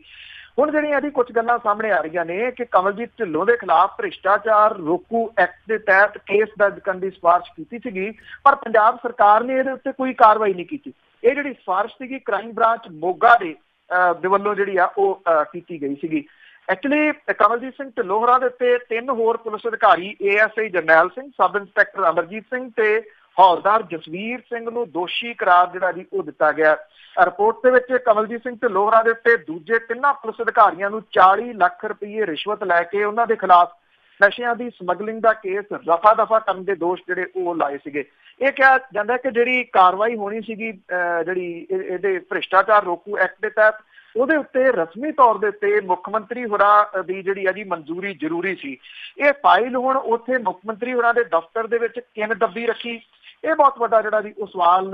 ਹੁਣ ਜਿਹੜੀਆਂ ਇਹਦੀ ਕੁਝ ਗੱਲਾਂ ਸਾਹਮਣੇ ਆ ਰਹੀਆਂ ਨੇ ਕਿ ਕਮਲਜੀਤ ਢਿੱਲੋਂ ਦੇ ਖਿਲਾਫ ਭ੍ਰਿਸ਼ਟਾਚਾਰ ਰੋਕੂ ਐਕਟ ਦੇ ਤਹਿਤ ਕੇਸ ਦਰਜ ਕਰਨ ਦੀ ਸਿਫਾਰਿਸ਼ ਕੀਤੀ ਸੀਗੀ, ਪਰ ਪੰਜਾਬ ਸਰਕਾਰ ਨੇ ਇਹਦੇ ਉੱਤੇ ਕੋਈ ਕਾਰਵਾਈ ਨਹੀਂ ਕੀਤੀ। ਇਹ ਜਿਹੜੀ ਸਿਫਾਰਿਸ਼ ਸੀਗੀ ਕ੍ਰਾਈਮ ਬ੍ਰਾਂਚ ਮੋਗਾ ਦੇ ਵੱਲੋਂ ਜਿਹੜੀ ਆ ਉਹ ਕੀਤੀ ਗਈ ਸੀਗੀ। ਐਕਚੁਅਲੀ ਕਮਲਜੀਤ ਸਿੰਘ ਢਿੱਲੋਂ ਹੋਰਾਂ ਦੇ ਉੱਤੇ 3 ਹੋਰ ਪੁਲਿਸ ਅਧਿਕਾਰੀ ASI Jarnail Singh, sub inspector Amarjit Singh ਤੇ ਹੌਲਦਾਰ ਜਸਵੀਰ ਸਿੰਘ ਨੂੰ ਦੋਸ਼ੀ ਕਰਾਰ ਜਿਹੜਾ ਜੀ ਉਹ ਦਿੱਤਾ ਗਿਆ। ਰਿਪੋਰਟ ਦੇ ਵਿੱਚ ਕਮਲਜੀਤ ਸਿੰਘ ਢਿੱਲੋਂ ਹੋਰਾਂ ਦੇ ਉੱਤੇ ਦੂਜੇ 3 ਪੁਲਿਸ ਅਧਿਕਾਰੀਆਂ ਨੂੰ 40 ਲੱਖ ਰੁਪਏ ਰਿਸ਼ਵਤ ਲੈ ਕੇ ਉਹਨਾਂ ਦੇ ਖਿਲਾਫ ਨਸ਼ਿਆਂ ਦੀ ਸਮਗਲਿੰਗ ਦਾ ਕੇਸ ਰਫਾ ਦਫਾ ਕਰਨ ਦੇ ਦੋਸ਼ ਜਿਹੜੇ ਉਹ ਲਾਏ ਸੀਗੇ। ਇਹ ਕਿਹਾ ਜਾਂਦਾ ਕਿ ਜਿਹੜੀ ਕਾਰਵਾਈ ਹੋਣੀ ਸੀਗੀ ਜਿਹੜੀ ਇਹਦੇ ਭ੍ਰਿਸ਼ਟਾਚਾਰ ਰੋਕੂ ਐਕਟ ਦੇ ਤਹਿਤ, ਉਹਦੇ ਉੱਤੇ ਰਸਮੀ ਤੌਰ ਦੇ ਉੱਤੇ ਮੁੱਖ ਮੰਤਰੀ ਹੋਰਾਂ ਦੀ ਜਿਹੜੀ ਆ ਜੀ ਮਨਜ਼ੂਰੀ ਜ਼ਰੂਰੀ ਸੀ। ਇਹ ਫਾਈਲ ਹੁਣ ਉੱਥੇ ਮੁੱਖ ਮੰਤਰੀ ਹੋਰਾਂ ਦੇ ਦਫ਼ਤਰ ਦੇ ਵਿੱਚ ਕਿਨ ਦੱਬੀ ਰੱਖੀ, ਇਹ ਬਹੁਤ ਵੱਡਾ ਜਿਹੜਾ ਜੀ ਉਹ ਸਵਾਲ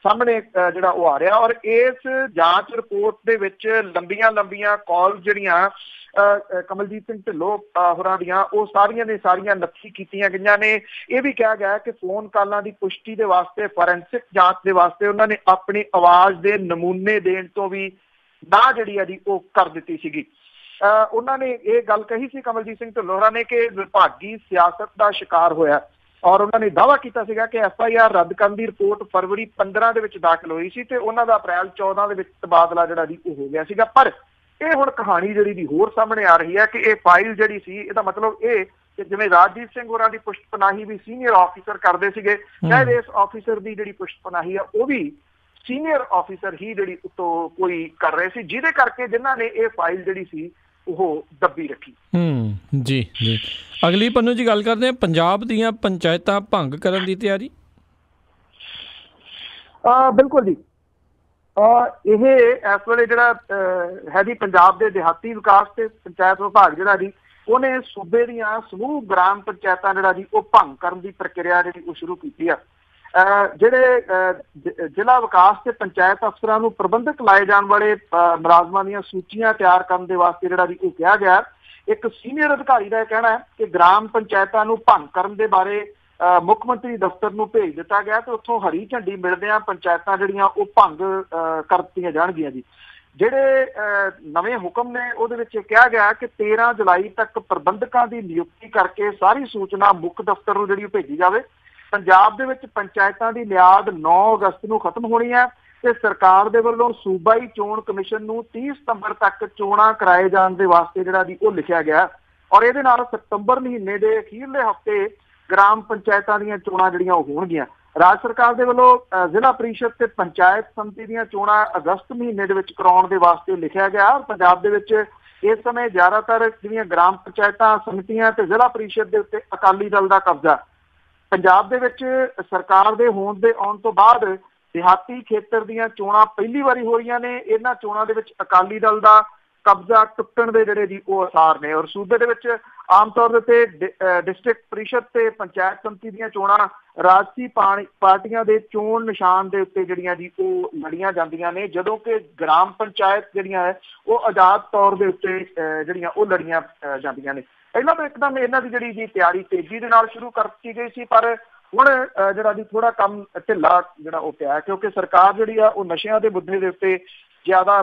ਸਾਹਮਣੇ ਜਿਹੜਾ ਉਹ ਆ ਰਿਹਾ। ਔਰ ਇਸ ਜਾਂਚ ਰਿਪੋਰਟ ਦੇ ਵਿੱਚ ਲੰਬੀਆਂ ਕਾਲ ਜਿਹੜੀਆਂ ਕਮਲਜੀਤ ਸਿੰਘ ਢਿੱਲੋਂ ਹੋਰਾਂ ਦੀਆਂ ਉਹ ਸਾਰੀਆਂ ਦੇ ਸਾਰੀਆਂ ਨੱਥੀ ਕੀਤੀਆਂ ਗਈਆਂ ਨੇ। ਇਹ ਵੀ ਕਿਹਾ ਗਿਆ ਕਿ ਫੋਨ ਕਾਲਾਂ ਦੀ ਪੁਸ਼ਟੀ ਦੇ ਵਾਸਤੇ ਫੋਰੈਂਸਿਕ ਜਾਂਚ ਦੇ ਵਾਸਤੇ ਉਹਨਾਂ ਨੇ ਆਪਣੀ ਆਵਾਜ਼ ਦੇ ਨਮੂਨੇ ਦੇਣ ਤੋਂ ਵੀ ਨਾ ਜਿਹੜੀ ਆ ਜੀ ਉਹ ਕਰ ਦਿੱਤੀ ਸੀਗੀ। ਉਹਨਾਂ ਨੇ ਇਹ ਗੱਲ ਕਹੀ ਸੀ ਕਮਲਜੀਤ ਸਿੰਘ ਢਿੱਲੋਂ ਹੋਰਾਂ ਨੇ ਕਿ ਵਿਭਾਗੀ ਸਿਆਸਤ ਦਾ ਸ਼ਿਕਾਰ ਹੋਇਆ, ਔਰ ਉਹਨਾਂ ਨੇ ਦਾਅਵਾ ਕੀਤਾ ਸੀਗਾ ਕਿ FIR ਰੱਦ ਕਰਨ ਦੀ ਰਿਪੋਰਟ ਫਰਵਰੀ 15 ਦੇ ਵਿੱਚ ਦਾਖਲ ਹੋਈ ਸੀ ਤੇ ਉਹਨਾਂ ਦਾ ਅਪ੍ਰੈਲ 14 ਦੇ ਵਿੱਚ ਤਬਾਦਲਾ ਜਿਹੜਾ ਜੀ ਉਹ ਹੋ ਗਿਆ ਸੀਗਾ। ਪਰ ਇਹ ਹੁਣ ਕਹਾਣੀ ਜਿਹੜੀ ਦੀ ਹੋਰ ਸਾਹਮਣੇ ਆ ਰਹੀ ਹੈ ਕਿ ਇਹ ਫਾਈਲ ਜਿਹੜੀ ਸੀ, ਇਹਦਾ ਮਤਲਬ ਇਹ ਕਿ ਜਿਵੇਂ ਰਾਜਦੀਪ ਸਿੰਘ ਹੋਰਾਂ ਦੀ ਪੁਸ਼ਤਪਨਾਹੀ ਵੀ ਸੀਨੀਅਰ ਆਫੀਸਰ ਕਰਦੇ ਸੀਗੇ, ਸ਼ਾਇਦ ਇਸ ਆਫੀਸਰ ਦੀ ਜਿਹੜੀ ਪੁਸ਼ਤਪਨਾਹੀ ਆ ਉਹ ਵੀ ਸੀਨੀਅਰ ਆਫੀਸਰ ਹੀ ਜਿਹੜੀ ਉਤੋਂ ਕੋਈ ਕਰ ਰਹੇ ਸੀ, ਜਿਹਦੇ ਕਰਕੇ ਜਿਨ੍ਹਾਂ ਨੇ ਇਹ ਫਾਈਲ ਜਿਹੜੀ ਸੀ ਉਹ ਦੱਬੀ ਰੱਖੀ। ਜੀ ਜੀ, ਅਗਲੀ ਪੰਨੂ ਜੀ ਗੱਲ ਕਰਦੇ ਹਾਂ ਪੰਜਾਬ ਦੀਆਂ ਪੰਚਾਇਤਾਂ ਭੰਗ ਕਰਨ ਦੀ ਤਿਆਰੀ। ਬਿਲਕੁਲ ਜੀ, ਇਹ ਇਸ ਵੇਲੇ ਜਿਹੜਾ ਹੈ ਜੀ ਪੰਜਾਬ ਦੇ ਦਿਹਾਤੀ ਵਿਕਾਸ ਤੇ ਪੰਚਾਇਤ ਵਿਭਾਗ ਜਿਹੜਾ ਜੀ ਉਹਨੇ ਸੂਬੇ ਦੀਆਂ ਸਮੂਹ ਗ੍ਰਾਮ ਪੰਚਾਇਤਾਂ ਜਿਹੜਾ ਜੀ ਉਹ ਭੰਗ ਕਰਨ ਦੀ ਪ੍ਰਕਿਰਿਆ ਜਿਹੜੀ ਉਹ ਸ਼ੁਰੂ ਕੀਤੀ ਆ। ਜਿਹੜੇ ਜ਼ਿਲ੍ਹਾ ਵਿਕਾਸ ਤੇ ਪੰਚਾਇਤ ਅਫਸਰਾਂ ਨੂੰ ਪ੍ਰਬੰਧਕ ਲਾਏ ਜਾਣ ਵਾਲੇ ਮੁਲਾਜ਼ਮਾਂ ਦੀਆਂ ਸੂਚੀਆਂ ਤਿਆਰ ਕਰਨ ਦੇ ਵਾਸਤੇ ਜਿਹੜਾ ਜੀ ਉਹ ਕਿਹਾ ਗਿਆ। ਇੱਕ ਸੀਨੀਅਰ ਅਧਿਕਾਰੀ ਦਾ ਇਹ ਕਹਿਣਾ ਹੈ ਕਿ ਗ੍ਰਾਮ ਪੰਚਾਇਤਾਂ ਨੂੰ ਭੰਗ ਕਰਨ ਦੇ ਬਾਰੇ ਮੁੱਖ ਮੰਤਰੀ ਦਫ਼ਤਰ ਨੂੰ ਭੇਜ ਦਿੱਤਾ ਗਿਆ ਤੇ ਉੱਥੋਂ ਹਰੀ ਝੰਡੀ ਮਿਲਦਿਆਂ ਪੰਚਾਇਤਾਂ ਜਿਹੜੀਆਂ ਉਹ ਭੰਗ ਕਰ ਦਿੱਤੀਆਂ ਜਾਣਗੀਆਂ ਜੀ। ਜਿਹੜੇ ਨਵੇਂ ਹੁਕਮ ਨੇ ਉਹਦੇ ਵਿੱਚ ਕਿਹਾ ਗਿਆ ਕਿ 13 ਜੁਲਾਈ ਤੱਕ ਪ੍ਰਬੰਧਕਾਂ ਦੀ ਨਿਯੁਕਤੀ ਕਰਕੇ ਸਾਰੀ ਸੂਚਨਾ ਮੁੱਖ ਦਫ਼ਤਰ ਨੂੰ ਜਿਹੜੀ ਉਹ ਭੇਜੀ ਜਾਵੇ। ਪੰਜਾਬ ਦੇ ਵਿੱਚ ਪੰਚਾਇਤਾਂ ਦੀ ਮਿਆਦ 9 ਅਗਸਤ ਨੂੰ ਖਤਮ ਹੋਣੀ ਹੈ ਤੇ ਸਰਕਾਰ ਦੇ ਵੱਲੋਂ ਸੂਬਾਈ ਚੋਣ ਕਮਿਸ਼ਨ ਨੂੰ 30 ਸਤੰਬਰ ਤੱਕ ਚੋਣਾਂ ਕਰਾਏ ਜਾਣ ਦੇ ਵਾਸਤੇ ਜਿਹੜਾ ਜੀ ਉਹ ਲਿਖਿਆ ਗਿਆ। ਔਰ ਇਹਦੇ ਨਾਲ ਸਤੰਬਰ ਮਹੀਨੇ ਦੇ ਅਖੀਰਲੇ ਹਫ਼ਤੇ ਗ੍ਰਾਮ ਪੰਚਾਇਤਾਂ ਦੀਆਂ ਚੋਣਾਂ ਜਿਹੜੀਆਂ ਉਹ ਹੋਣਗੀਆਂ। ਰਾਜ ਸਰਕਾਰ ਦੇ ਵੱਲੋਂ ਜ਼ਿਲ੍ਹਾ ਪ੍ਰੀਸ਼ਦ ਤੇ ਪੰਚਾਇਤ ਸਮਿਤੀ ਦੀਆਂ ਚੋਣਾਂ ਅਗਸਤ ਮਹੀਨੇ ਦੇ ਵਿੱਚ ਕਰਾਉਣ ਦੇ ਵਾਸਤੇ ਲਿਖਿਆ ਗਿਆ। ਪੰਜਾਬ ਦੇ ਵਿੱਚ ਇਸ ਸਮੇਂ ਜ਼ਿਆਦਾਤਰ ਜਿਹੜੀਆਂ ਗ੍ਰਾਮ ਪੰਚਾਇਤਾਂ ਸਮਿਤੀਆਂ ਤੇ ਜ਼ਿਲ੍ਹਾ ਪ੍ਰੀਸ਼ਦ ਦੇ ਉੱਤੇ ਅਕਾਲੀ ਦਲ ਦਾ ਕਬਜ਼ਾ। ਪੰਜਾਬ ਦੇ ਵਿੱਚ ਸਰਕਾਰ ਦੇ ਹੋਂਦ ਦੇ ਆਉਣ ਤੋਂ ਬਾਅਦ ਦਿਹਾਤੀ ਖੇਤਰ ਦੀਆਂ ਚੋਣਾਂ ਪਹਿਲੀ ਵਾਰੀ ਹੋ ਰਹੀਆਂ ਨੇ। ਇਹਨਾਂ ਚੋਣਾਂ ਦੇ ਵਿੱਚ ਅਕਾਲੀ ਦਲ ਦਾ ਕਬਜ਼ਾ ਟੁੱਟਣ ਦੇ ਜਿਹੜੇ ਜੀ ਉਹ ਆਸਾਰ ਨੇ। ਔਰ ਸੂਬੇ ਦੇ ਵਿੱਚ ਆਮ ਤੌਰ ਦੇ ਉੱਤੇ ਡਿਸਟ੍ਰਿਕਟ ਪ੍ਰੀਸ਼ਦ ਤੇ ਪੰਚਾਇਤ ਸਮਿਤੀ ਦੀਆਂ ਚੋਣਾਂ ਰਾਜਸੀ ਪਾਰਟੀਆਂ ਦੇ ਚੋਣ ਨਿਸ਼ਾਨ ਦੇ ਉੱਤੇ ਜਿਹੜੀਆਂ ਜੀ ਉਹ ਲੜੀਆਂ ਜਾਂਦੀਆਂ ਨੇ, ਜਦੋਂ ਕਿ ਗ੍ਰਾਮ ਪੰਚਾਇਤ ਜਿਹੜੀਆਂ ਹੈ ਉਹ ਆਜ਼ਾਦ ਤੌਰ ਦੇ ਉੱਤੇ ਜਿਹੜੀਆਂ ਉਹ ਲੜੀਆਂ ਜਾਂਦੀਆਂ ਨੇ। ਪਹਿਲਾਂ ਤਾਂ ਇੱਕਦਮ ਇਹਨਾਂ ਦੀ ਜਿਹੜੀ ਜੀ ਤਿਆਰੀ ਤੇਜ਼ੀ ਦੇ ਨਾਲ ਸ਼ੁਰੂ ਕਰ ਦਿੱਤੀ ਗਈ ਸੀ, ਪਰ ਹੁਣ ਜਿਹੜਾ ਜੀ ਥੋੜਾ ਕੰਮ ਢਿੱਲਾ ਜਿਹੜਾ ਉਹ ਪਿਆ ਕਿਉਂਕਿ ਸਰਕਾਰ ਜਿਹੜੀ ਆ ਉਹ ਨਸ਼ਿਆਂ ਦੇ ਮੁੱਦੇ ਦੇ ਉੱਤੇ ਜ਼ਿਆਦਾ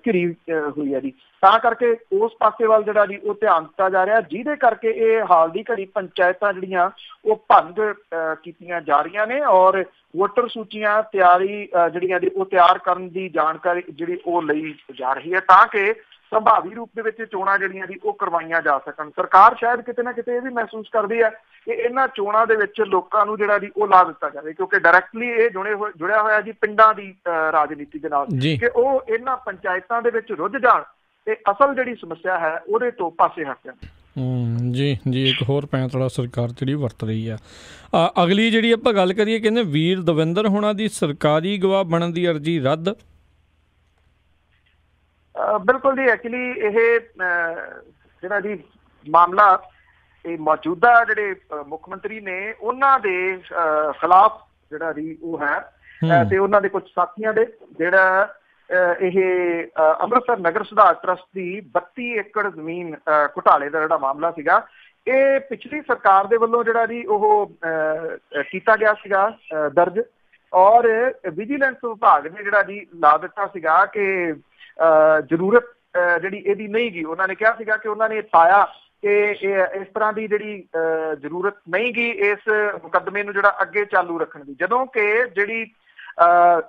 ਘਿਰੀ ਹੋਈ ਹੈ ਜੀ। ਤਾਂ ਕਰਕੇ ਉਸ ਪਾਸੇ ਵੱਲ ਜਿਹੜਾ ਜੀ ਉਹ ਧਿਆਨ ਦਿੱਤਾ ਜਾ ਰਿਹਾ, ਜਿਹਦੇ ਕਰਕੇ ਇਹ ਹਾਲ ਦੀ ਘੜੀ ਪੰਚਾਇਤਾਂ ਜਿਹੜੀਆਂ ਉਹ ਭੰਗ ਕੀਤੀਆਂ ਜਾ ਰਹੀਆਂ ਨੇ। ਔਰ ਵੋਟਰ ਸੂਚੀਆਂ ਤਿਆਰੀ ਜਿਹੜੀਆਂ ਜੀ ਉਹ ਤਿਆਰ ਕਰਨ ਦੀ ਜਾਣਕਾਰੀ ਜਿਹੜੀ ਉਹ ਲਈ ਜਾ ਰਹੀ ਹੈ ਤਾਂ ਕਿ ਸੰਭਾਵੀ ਰੂਪ ਦੇ ਵਿੱਚ ਚੋਣਾਂ ਜਿਹੜੀਆਂ ਜੀ ਉਹ ਕਰਵਾਈਆਂ ਜਾ ਸਕਣ। ਸਰਕਾਰ ਸ਼ਾਇਦ ਕਿਤੇ ਨਾ ਕਿਤੇ ਇਹ ਵੀ ਮਹਿਸੂਸ ਕਰਦੀ ਹੈ ਕਿ ਇਹਨਾਂ ਚੋਣਾਂ ਦੇ ਵਿੱਚ ਲੋਕਾਂ ਨੂੰ ਜਿਹੜਾ ਜੀ ਉਹ ਲਾ ਦਿੱਤਾ ਜਾਵੇ, ਕਿਉਂਕਿ ਡਾਇਰੈਕਟਲੀ ਇਹ ਜੁੜਿਆ ਹੋਇਆ ਜੀ ਪਿੰਡਾਂ ਦੀ ਰਾਜਨੀਤੀ ਦੇ ਨਾਲ, ਕਿ ਉਹ ਇਹਨਾਂ ਪੰਚਾਇਤਾਂ ਦੇ ਵਿੱਚ ਰੁੱਝ ਜਾਣ ਤੇ ਅਸਲ ਜਿਹੜੀ ਸਮੱਸਿਆ ਹੈ ਉਹਦੇ ਤੋਂ ਪਾਸੇ ਹਟ ਜਾਣ। ਜੀ ਜੀ, ਇੱਕ ਹੋਰ ਪੈਂਤੜਾ ਸਰਕਾਰ ਜਿਹੜੀ ਵਰਤ ਰਹੀ ਆ। ਅਗਲੀ ਜਿਹੜੀ ਆਪਾਂ ਗੱਲ ਕਰੀਏ, ਕਹਿੰਦੇ ਵੀਰ ਦਵਿੰਦਰ ਹੋਣਾ ਦੀ ਸਰਕਾਰੀ ਗਵਾਹ ਬਣਨ ਦੀ ਅਰਜ਼ੀ ਰੱਦ। ਬਿਲਕੁਲ ਜੀ, ਐਕਚੁਅਲੀ ਇਹ ਜਿਹੜਾ ਜੀ ਮਾਮਲਾ ਇਹ ਮੌਜੂਦਾ ਜਿਹੜੇ ਮੁੱਖ ਮੰਤਰੀ ਨੇ ਉਹਨਾਂ ਦੇ ਖਿਲਾਫ ਜਿਹੜਾ ਜੀ ਉਹ ਹੈ ਤੇ ਉਹਨਾਂ ਦੇ ਕੁਝ ਸਾਥੀਆਂ ਦੇ ਜਿਹੜਾ ਇਹ ਅੰਮ੍ਰਿਤਸਰ ਨਗਰ ਸੁਧਾਰ ਟਰੱਸਟ ਦੀ 32 ਏਕੜ ਜ਼ਮੀਨ ਘੁਟਾਲੇ ਦਾ ਜਿਹੜਾ ਮਾਮਲਾ ਸੀਗਾ, ਇਹ ਪਿਛਲੀ ਸਰਕਾਰ ਦੇ ਵੱਲੋਂ ਜਿਹੜਾ ਜੀ ਉਹ ਕੀਤਾ ਗਿਆ ਸੀਗਾ ਦਰਜ। ਔਰ ਵਿਜੀਲੈਂਸ ਵਿਭਾਗ ਨੇ ਜਿਹੜਾ ਜੀ ਲਾ ਦਿੱਤਾ ਸੀਗਾ ਕਿ ਜ਼ਰੂਰਤ ਜਿਹੜੀ ਇਹਦੀ ਨਹੀਂ ਗਈ। ਉਹਨਾਂ ਨੇ ਕਿਹਾ ਸੀਗਾ ਕਿ ਉਹਨਾਂ ਨੇ ਪਾਇਆ ਕਿ ਇਸ ਤਰ੍ਹਾਂ ਦੀ ਜਿਹੜੀ ਜ਼ਰੂਰਤ ਨਹੀਂ ਗਈ ਇਸ ਮੁਕੱਦਮੇ ਨੂੰ ਜਿਹੜਾ ਅੱਗੇ ਚਾਲੂ ਰੱਖਣ ਦੀ, ਜਦੋਂ ਕਿ ਜਿਹੜੀ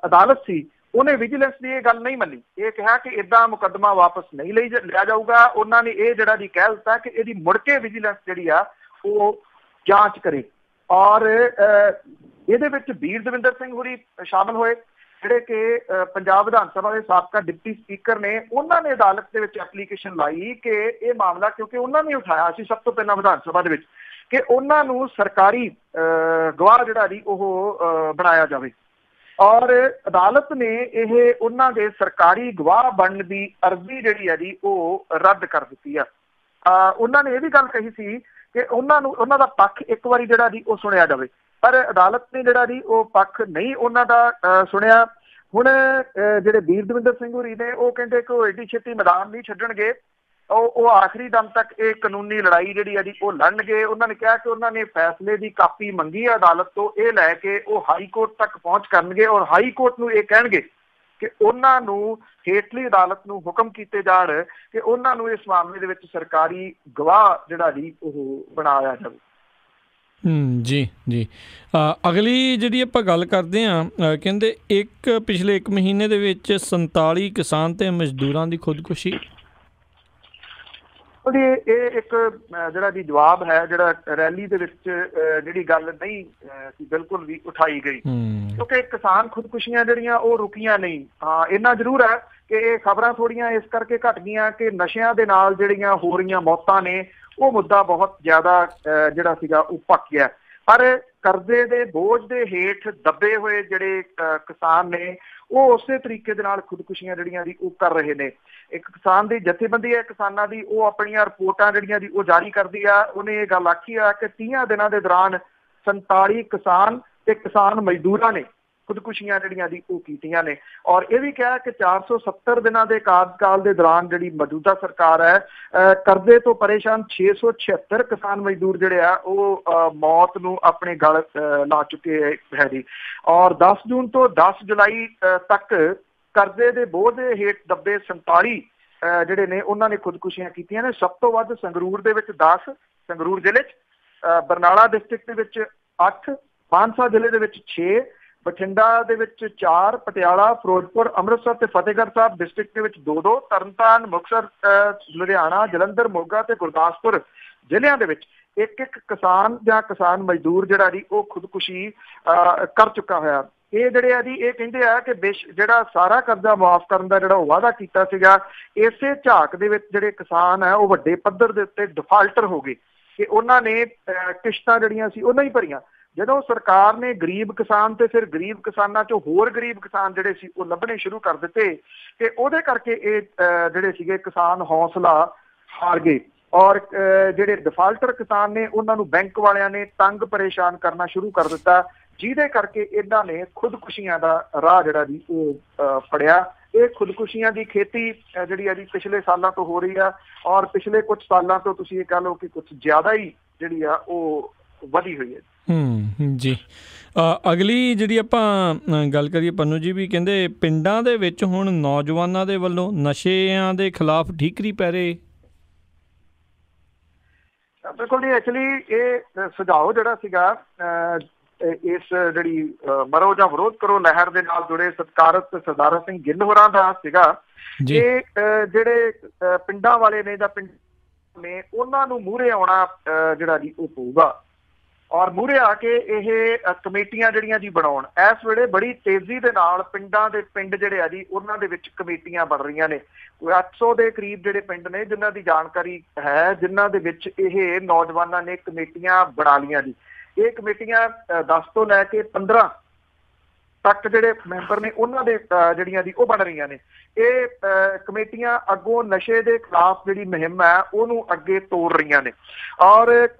ਅਦਾਲਤ ਸੀ ਉਹਨੇ ਵਿਜੀਲੈਂਸ ਦੀ ਇਹ ਗੱਲ ਨਹੀਂ ਮੰਨੀ। ਇਹ ਕਿਹਾ ਕਿ ਇਦਾਂ ਮੁਕੱਦਮਾ ਵਾਪਸ ਨਹੀਂ ਲਿਆ ਜਾਊਗਾ। ਉਹਨਾਂ ਨੇ ਇਹ ਜਿਹੜਾ ਦੀ ਕਹਿ ਦਿੱਤਾ ਕਿ ਇਹਦੀ ਮੁੜ ਕੇ ਵਿਜੀਲੈਂਸ ਜਿਹੜੀ ਆ ਉਹ ਜਾਂਚ ਕਰੇ। ਔਰ ਇਹਦੇ ਵਿੱਚ ਬੀਰ ਦਵਿੰਦਰ ਸਿੰਘ ਹੋਰੀ ਸ਼ਾਮਲ ਹੋਏ, ਜਿਹੜੇ ਕਿ ਪੰਜਾਬ ਵਿਧਾਨ ਸਭਾ ਦੇ ਸਾਬਕਾ ਡਿਪਟੀ ਸਪੀਕਰ ਨੇ। ਉਹਨਾਂ ਨੇ ਅਦਾਲਤ ਦੇ ਵਿੱਚ ਐਪਲੀਕੇਸ਼ਨ ਲਾਈ ਕਿ ਇਹ ਮਾਮਲਾ, ਕਿਉਂਕਿ ਉਹਨਾਂ ਨੇ ਉਠਾਇਆ ਸੀ ਸਭ ਤੋਂ ਪਹਿਲਾਂ ਵਿਧਾਨ ਸਭਾ ਦੇ ਵਿੱਚ, ਕਿ ਉਹਨਾਂ ਨੂੰ ਸਰਕਾਰੀ ਗਵਾਹ ਜਿਹੜਾ ਜੀ ਉਹ ਬਣਾਇਆ ਜਾਵੇ। ਔਰ ਅਦਾਲਤ ਨੇ ਇਹ ਉਹਨਾਂ ਦੇ ਸਰਕਾਰੀ ਗਵਾਹ ਬਣਨ ਦੀ ਅਰਜ਼ੀ ਜਿਹੜੀ ਹੈ ਜੀ ਉਹ ਰੱਦ ਕਰ ਦਿੱਤੀ ਆ। ਉਹਨਾਂ ਨੇ ਇਹ ਵੀ ਗੱਲ ਕਹੀ ਸੀ ਕਿ ਉਹਨਾਂ ਦਾ ਪੱਖ ਇੱਕ ਵਾਰੀ ਜਿਹੜਾ ਜੀ ਉਹ ਸੁਣਿਆ ਜਾਵੇ, ਪਰ ਅਦਾਲਤ ਨੇ ਜਿਹੜਾ ਜੀ ਉਹ ਪੱਖ ਨਹੀਂ ਉਹਨਾਂ ਦਾ ਸੁਣਿਆ। ਹੁਣ ਜਿਹੜੇ ਬੀਰ ਦਵਿੰਦਰ ਸਿੰਘ ਹੋਰੀ ਨੇ ਉਹ ਕਹਿੰਦੇ ਕਿ ਉਹ ਏਡੀ ਛੇਤੀ ਮੈਦਾਨ ਨਹੀਂ ਛੱਡਣਗੇ, ਉਹ ਆਖਰੀ ਦਮ ਤੱਕ ਇਹ ਕਾਨੂੰਨੀ ਲੜਾਈ ਜਿਹੜੀ ਹੈ ਜੀ ਉਹ ਲੜਨਗੇ। ਉਹਨਾਂ ਨੇ ਕਿਹਾ ਕਿ ਉਹਨਾਂ ਨੇ ਫੈਸਲੇ ਦੀ ਕਾਪੀ ਮੰਗੀ ਹੈ ਅਦਾਲਤ ਤੋਂ, ਇਹ ਲੈ ਕੇ ਉਹ ਹਾਈ ਕੋਰਟ ਤੱਕ ਪਹੁੰਚ ਕਰਨਗੇ ਔਰ ਹਾਈ ਕੋਰਟ ਨੂੰ ਇਹ ਕਹਿਣਗੇ ਕਿ ਉਹਨਾਂ ਨੂੰ ਹੇਠਲੀ ਅਦਾਲਤ ਨੂੰ ਹੁਕਮ ਕੀਤੇ ਜਾਣ ਕਿ ਉਹਨਾਂ ਨੂੰ ਇਸ ਮਾਮਲੇ ਦੇ ਵਿੱਚ ਸਰਕਾਰੀ ਗਵਾਹ ਜਿਹੜਾ ਜੀ ਉਹ ਬਣਾਇਆ ਜਾਵੇ। ਜੀ ਜੀ। ਅਗਲੀ ਜਿਹੜੀ ਆਪਾਂ ਗੱਲ ਕਰਦੇ ਹਾਂ, ਕਹਿੰਦੇ ਪਿਛਲੇ 1 ਮਹੀਨੇ ਦੇ ਵਿੱਚ 47 ਕਿਸਾਨ ਤੇ ਮਜ਼ਦੂਰਾਂ ਦੀ ਖੁਦਕੁਸ਼ੀ। ਇਹ ਇੱਕ ਜਿਹੜਾ ਜੀ ਜਵਾਬ ਹੈ ਜਿਹੜਾ ਰੈਲੀ ਦੇ ਵਿੱਚ ਜਿਹੜੀ ਗੱਲ ਨਹੀਂ ਬਿਲਕੁਲ ਵੀ ਉਠਾਈ ਗਈ, ਕਿਉਂਕਿ ਕਿਸਾਨ ਖੁਦਕੁਸ਼ੀਆਂ ਜਿਹੜੀਆਂ ਉਹ ਰੁਕੀਆਂ ਨਹੀਂ। ਹਾਂ, ਇੰਨਾ ਜ਼ਰੂਰ ਹੈ ਕਿ ਇਹ ਖਬਰਾਂ ਥੋੜ੍ਹੀਆਂ ਇਸ ਕਰਕੇ ਘੱਟ ਗਈਆਂ ਕਿ ਨਸ਼ਿਆਂ ਦੇ ਨਾਲ ਜਿਹੜੀਆਂ ਹੋ ਰਹੀਆਂ ਮੌਤਾਂ ਨੇ ਉਹ ਮੁੱਦਾ ਬਹੁਤ ਜ਼ਿਆਦਾ ਜਿਹੜਾ ਸੀਗਾ ਉਹ ਭੱਕ ਗਿਆ। ਪਰ ਕਰਜ਼ੇ ਦੇ ਬੋਝ ਦੇ ਹੇਠ ਦੱਬੇ ਹੋਏ ਜਿਹੜੇ ਕਿਸਾਨ ਨੇ ਉਹ ਉਸੇ ਤਰੀਕੇ ਦੇ ਨਾਲ ਖੁਦਕੁਸ਼ੀਆਂ ਜਿਹੜੀਆਂ ਦੀ ਉਹ ਕਰ ਰਹੇ ਨੇ। ਇੱਕ ਕਿਸਾਨ ਦੀ ਜਥੇਬੰਦੀ ਹੈ ਕਿਸਾਨਾਂ ਦੀ, ਉਹ ਆਪਣੀਆਂ ਰਿਪੋਰਟਾਂ ਜਿਹੜੀਆਂ ਦੀ ਉਹ ਜਾਰੀ ਕਰਦੀ ਆ। ਉਹਨੇ ਇਹ ਗੱਲ ਆਖੀ ਆ ਕਿ 30 ਦਿਨਾਂ ਦੇ ਦੌਰਾਨ 47 ਕਿਸਾਨ ਤੇ ਕਿਸਾਨ ਮਜ਼ਦੂਰਾਂ ਨੇ ਖੁਦਕੁਸ਼ੀਆਂ ਜਿਹੜੀਆਂ ਦੀ ਉਹ ਕੀਤੀਆਂ ਨੇ। ਔਰ ਇਹ ਵੀ ਕਿਹਾ ਕਿ 470 ਦਿਨਾਂ ਦੇ ਕਾਰਜਕਾਲ ਦੇ ਦੌਰਾਨ ਜਿਹੜੀ ਮੌਜੂਦਾ ਸਰਕਾਰ ਹੈ ਕਰਜ਼ੇ ਤੋਂ ਪਰੇਸ਼ਾਨ 676 ਕਿਸਾਨ ਮਜ਼ਦੂਰ ਜਿਹੜੇ ਆ ਉਹ ਮੌਤ ਨੂੰ ਆਪਣੇ ਗਲ ਲਾ ਚੁੱਕੇ ਹੈ ਜੀ। ਔਰ 10 ਜੂਨ ਤੋਂ 10 ਜੁਲਾਈ ਤੱਕ ਕਰਜ਼ੇ ਦੇ ਬੋਝ ਦੇ ਹੇਠ ਦੱਬੇ 47 ਜਿਹੜੇ ਨੇ ਉਹਨਾਂ ਨੇ ਖੁਦਕੁਸ਼ੀਆਂ ਕੀਤੀਆਂ ਨੇ। ਸਭ ਤੋਂ ਵੱਧ ਸੰਗਰੂਰ ਦੇ ਵਿੱਚ 10, ਸੰਗਰੂਰ ਜ਼ਿਲ੍ਹੇ 'ਚ, ਬਰਨਾਲਾ ਡਿਸਟ੍ਰਿਕਟ ਦੇ ਵਿੱਚ 8, ਮਾਨਸਾ ਜ਼ਿਲ੍ਹੇ ਦੇ ਵਿੱਚ 6, ਬਠਿੰਡਾ ਦੇ ਵਿੱਚ 4, ਪਟਿਆਲਾ, ਫਿਰੋਜ਼ਪੁਰ, ਅੰਮ੍ਰਿਤਸਰ ਤੇ ਫਤਿਹਗੜ੍ਹ ਸਾਹਿਬ ਡਿਸਟ੍ਰਿਕਟ ਦੇ ਵਿੱਚ 2-2, ਤਰਨਤਾਰਨ, ਮੁਕਤਸਰ, ਲੁਧਿਆਣਾ, ਜਲੰਧਰ, ਮੋਗਾ ਤੇ ਗੁਰਦਾਸਪੁਰ ਜ਼ਿਲ੍ਹਿਆਂ ਦੇ ਵਿੱਚ ਇੱਕ ਕਿਸਾਨ ਜਾਂ ਕਿਸਾਨ ਮਜ਼ਦੂਰ ਜਿਹੜਾ ਜੀ ਉਹ ਖੁਦਕੁਸ਼ੀ ਕਰ ਚੁੱਕਾ ਹੋਇਆ। ਇਹ ਜਿਹੜੇ ਆ ਜੀ ਇਹ ਕਹਿੰਦੇ ਆ ਕਿ ਜਿਹੜਾ ਸਾਰਾ ਕਰਜ਼ਾ ਮੁਆਫ ਕਰਨ ਦਾ ਜਿਹੜਾ ਉਹ ਵਾਅਦਾ ਕੀਤਾ ਸੀਗਾ, ਇਸੇ ਝਾਕ ਦੇ ਵਿੱਚ ਜਿਹੜੇ ਕਿਸਾਨ ਆ ਉਹ ਵੱਡੇ ਪੱਧਰ ਦੇ ਉੱਤੇ ਡਿਫਾਲਟਰ ਹੋ ਗਏ ਕਿ ਉਹਨਾਂ ਨੇ ਕਿਸ਼ਤਾਂ ਜਿਹੜੀਆਂ ਸੀ ਉਹ ਨਹੀਂ ਭਰੀਆਂ। ਜਦੋਂ ਸਰਕਾਰ ਨੇ ਗਰੀਬ ਕਿਸਾਨ ਤੇ ਫਿਰ ਗਰੀਬ ਕਿਸਾਨਾਂ ਚੋਂ ਹੋਰ ਗਰੀਬ ਕਿਸਾਨ ਜਿਹੜੇ ਸੀ ਉਹ ਲੱਭਣੇ ਸ਼ੁਰੂ ਕਰ ਦਿੱਤੇ ਤੇ ਉਹਦੇ ਕਰਕੇ ਇਹ ਜਿਹੜੇ ਸੀਗੇ ਕਿਸਾਨ ਹੌਸਲਾ ਹਾਰ ਗਏ। ਔਰ ਜਿਹੜੇ ਡਿਫਾਲਟਰ ਕਿਸਾਨ ਨੇ ਉਹਨਾਂ ਨੂੰ ਬੈਂਕ ਵਾਲਿਆਂ ਨੇ ਤੰਗ ਪਰੇਸ਼ਾਨ ਕਰਨਾ ਸ਼ੁਰੂ ਕਰ ਦਿੱਤਾ, ਜਿਹਦੇ ਕਰਕੇ ਇਹਨਾਂ ਨੇ ਖੁਦਕੁਸ਼ੀਆਂ ਦਾ ਰਾਹ ਜਿਹੜਾ ਜੀ ਉਹ ਫੜਿਆ। ਇਹ ਖੁਦਕੁਸ਼ੀਆਂ ਦੀ ਖੇਤੀ ਜਿਹੜੀ ਆ ਜੀ ਪਿਛਲੇ ਸਾਲਾਂ ਤੋਂ ਹੋ ਰਹੀ ਆ ਔਰ ਪਿਛਲੇ ਕੁਝ ਸਾਲਾਂ ਤੋਂ ਤੁਸੀਂ ਇਹ ਕਹਿ ਲਓ ਕਿ ਕੁਝ ਜ਼ਿਆਦਾ ਹੀ ਜਿਹੜੀ ਆ ਉਹ ਵਧੀ ਹੋਈ ਹੈ। ਜੀ। ਅਗਲੀ ਜਿਹੜੀ ਆਪਾਂ ਗੱਲ ਕਰੀਏ, ਪੰਨੂ ਜੀ ਵੀ ਕਹਿੰਦੇ ਪਿੰਡਾਂ ਦੇ ਵਿੱਚ ਹੁਣ ਨੌਜਵਾਨਾਂ ਦੇ ਵੱਲੋਂ ਨਸ਼ਿਆਂ ਦੇ ਖਿਲਾਫ ਠੀਕਰੀ ਪੈ ਰਹੇ। ਬਿਲਕੁਲ ਜੀ, ਐਕਚੁਅਲੀ ਇਹ ਸੁਝਾਅ ਜਿਹੜਾ ਸੀਗਾ ਇਸ ਜਿਹੜੀ ਮਰੋ ਜਾਂ ਵਿਰੋਧ ਕਰੋ ਲਹਿਰ ਦੇ ਨਾਲ ਜੁੜੇ ਸਤਿਕਾਰਤ ਸਰਦਾਰਾ ਸਿੰਘ ਗਿੱਲ ਹੋਰਾਂ ਦਾ ਸੀਗਾ ਕਿ ਜਿਹੜੇ ਪਿੰਡਾਂ ਵਾਲੇ ਨੇ ਜਾਂ ਪਿੰਡ ਨੇ ਉਹਨਾਂ ਨੂੰ ਮੂਹਰੇ ਆਉਣਾ ਜਿਹੜਾ ਜੀ ਉਹ ਪਊਗਾ ਔਰ ਮੂਹਰੇ ਆ ਕੇ ਇਹ ਕਮੇਟੀਆਂ ਜਿਹੜੀਆਂ ਜੀ ਬਣਾਉਣ। ਇਸ ਵੇਲੇ ਬੜੀ ਤੇਜ਼ੀ ਦੇ ਨਾਲ ਪਿੰਡ ਜਿਹੜੇ ਆ ਜੀ ਉਹਨਾਂ ਦੇ ਵਿੱਚ ਕਮੇਟੀਆਂ ਬਣ ਰਹੀਆਂ ਨੇ। 800 ਦੇ ਕਰੀਬ ਜਿਹੜੇ ਪਿੰਡ ਨੇ ਜਿਨ੍ਹਾਂ ਦੀ ਜਾਣਕਾਰੀ ਹੈ, ਜਿਨ੍ਹਾਂ ਦੇ ਵਿੱਚ ਇਹ ਨੌਜਵਾਨਾਂ ਨੇ ਕਮੇਟੀਆਂ ਬਣਾ ਲਈਆਂ ਜੀ। ਇਹ ਕਮੇਟੀਆਂ 10 ਤੋਂ ਲੈ ਕੇ 15 ਤੱਕ ਜਿਹੜੇ ਮੈਂਬਰ ਨੇ ਉਹਨਾਂ ਦੇ ਜਿਹੜੀਆਂ ਦੀ ਉਹ ਬਣ ਰਹੀਆਂ ਨੇ। ਇਹ ਕਮੇਟੀਆਂ ਅੱਗੋਂ ਨਸ਼ੇ ਦੇ ਖਿਲਾਫ ਜਿਹੜੀ ਮੁਹਿੰਮ ਹੈ ਉਹਨੂੰ ਅੱਗੇ ਤੋੜ ਰਹੀਆਂ ਨੇ ਔਰ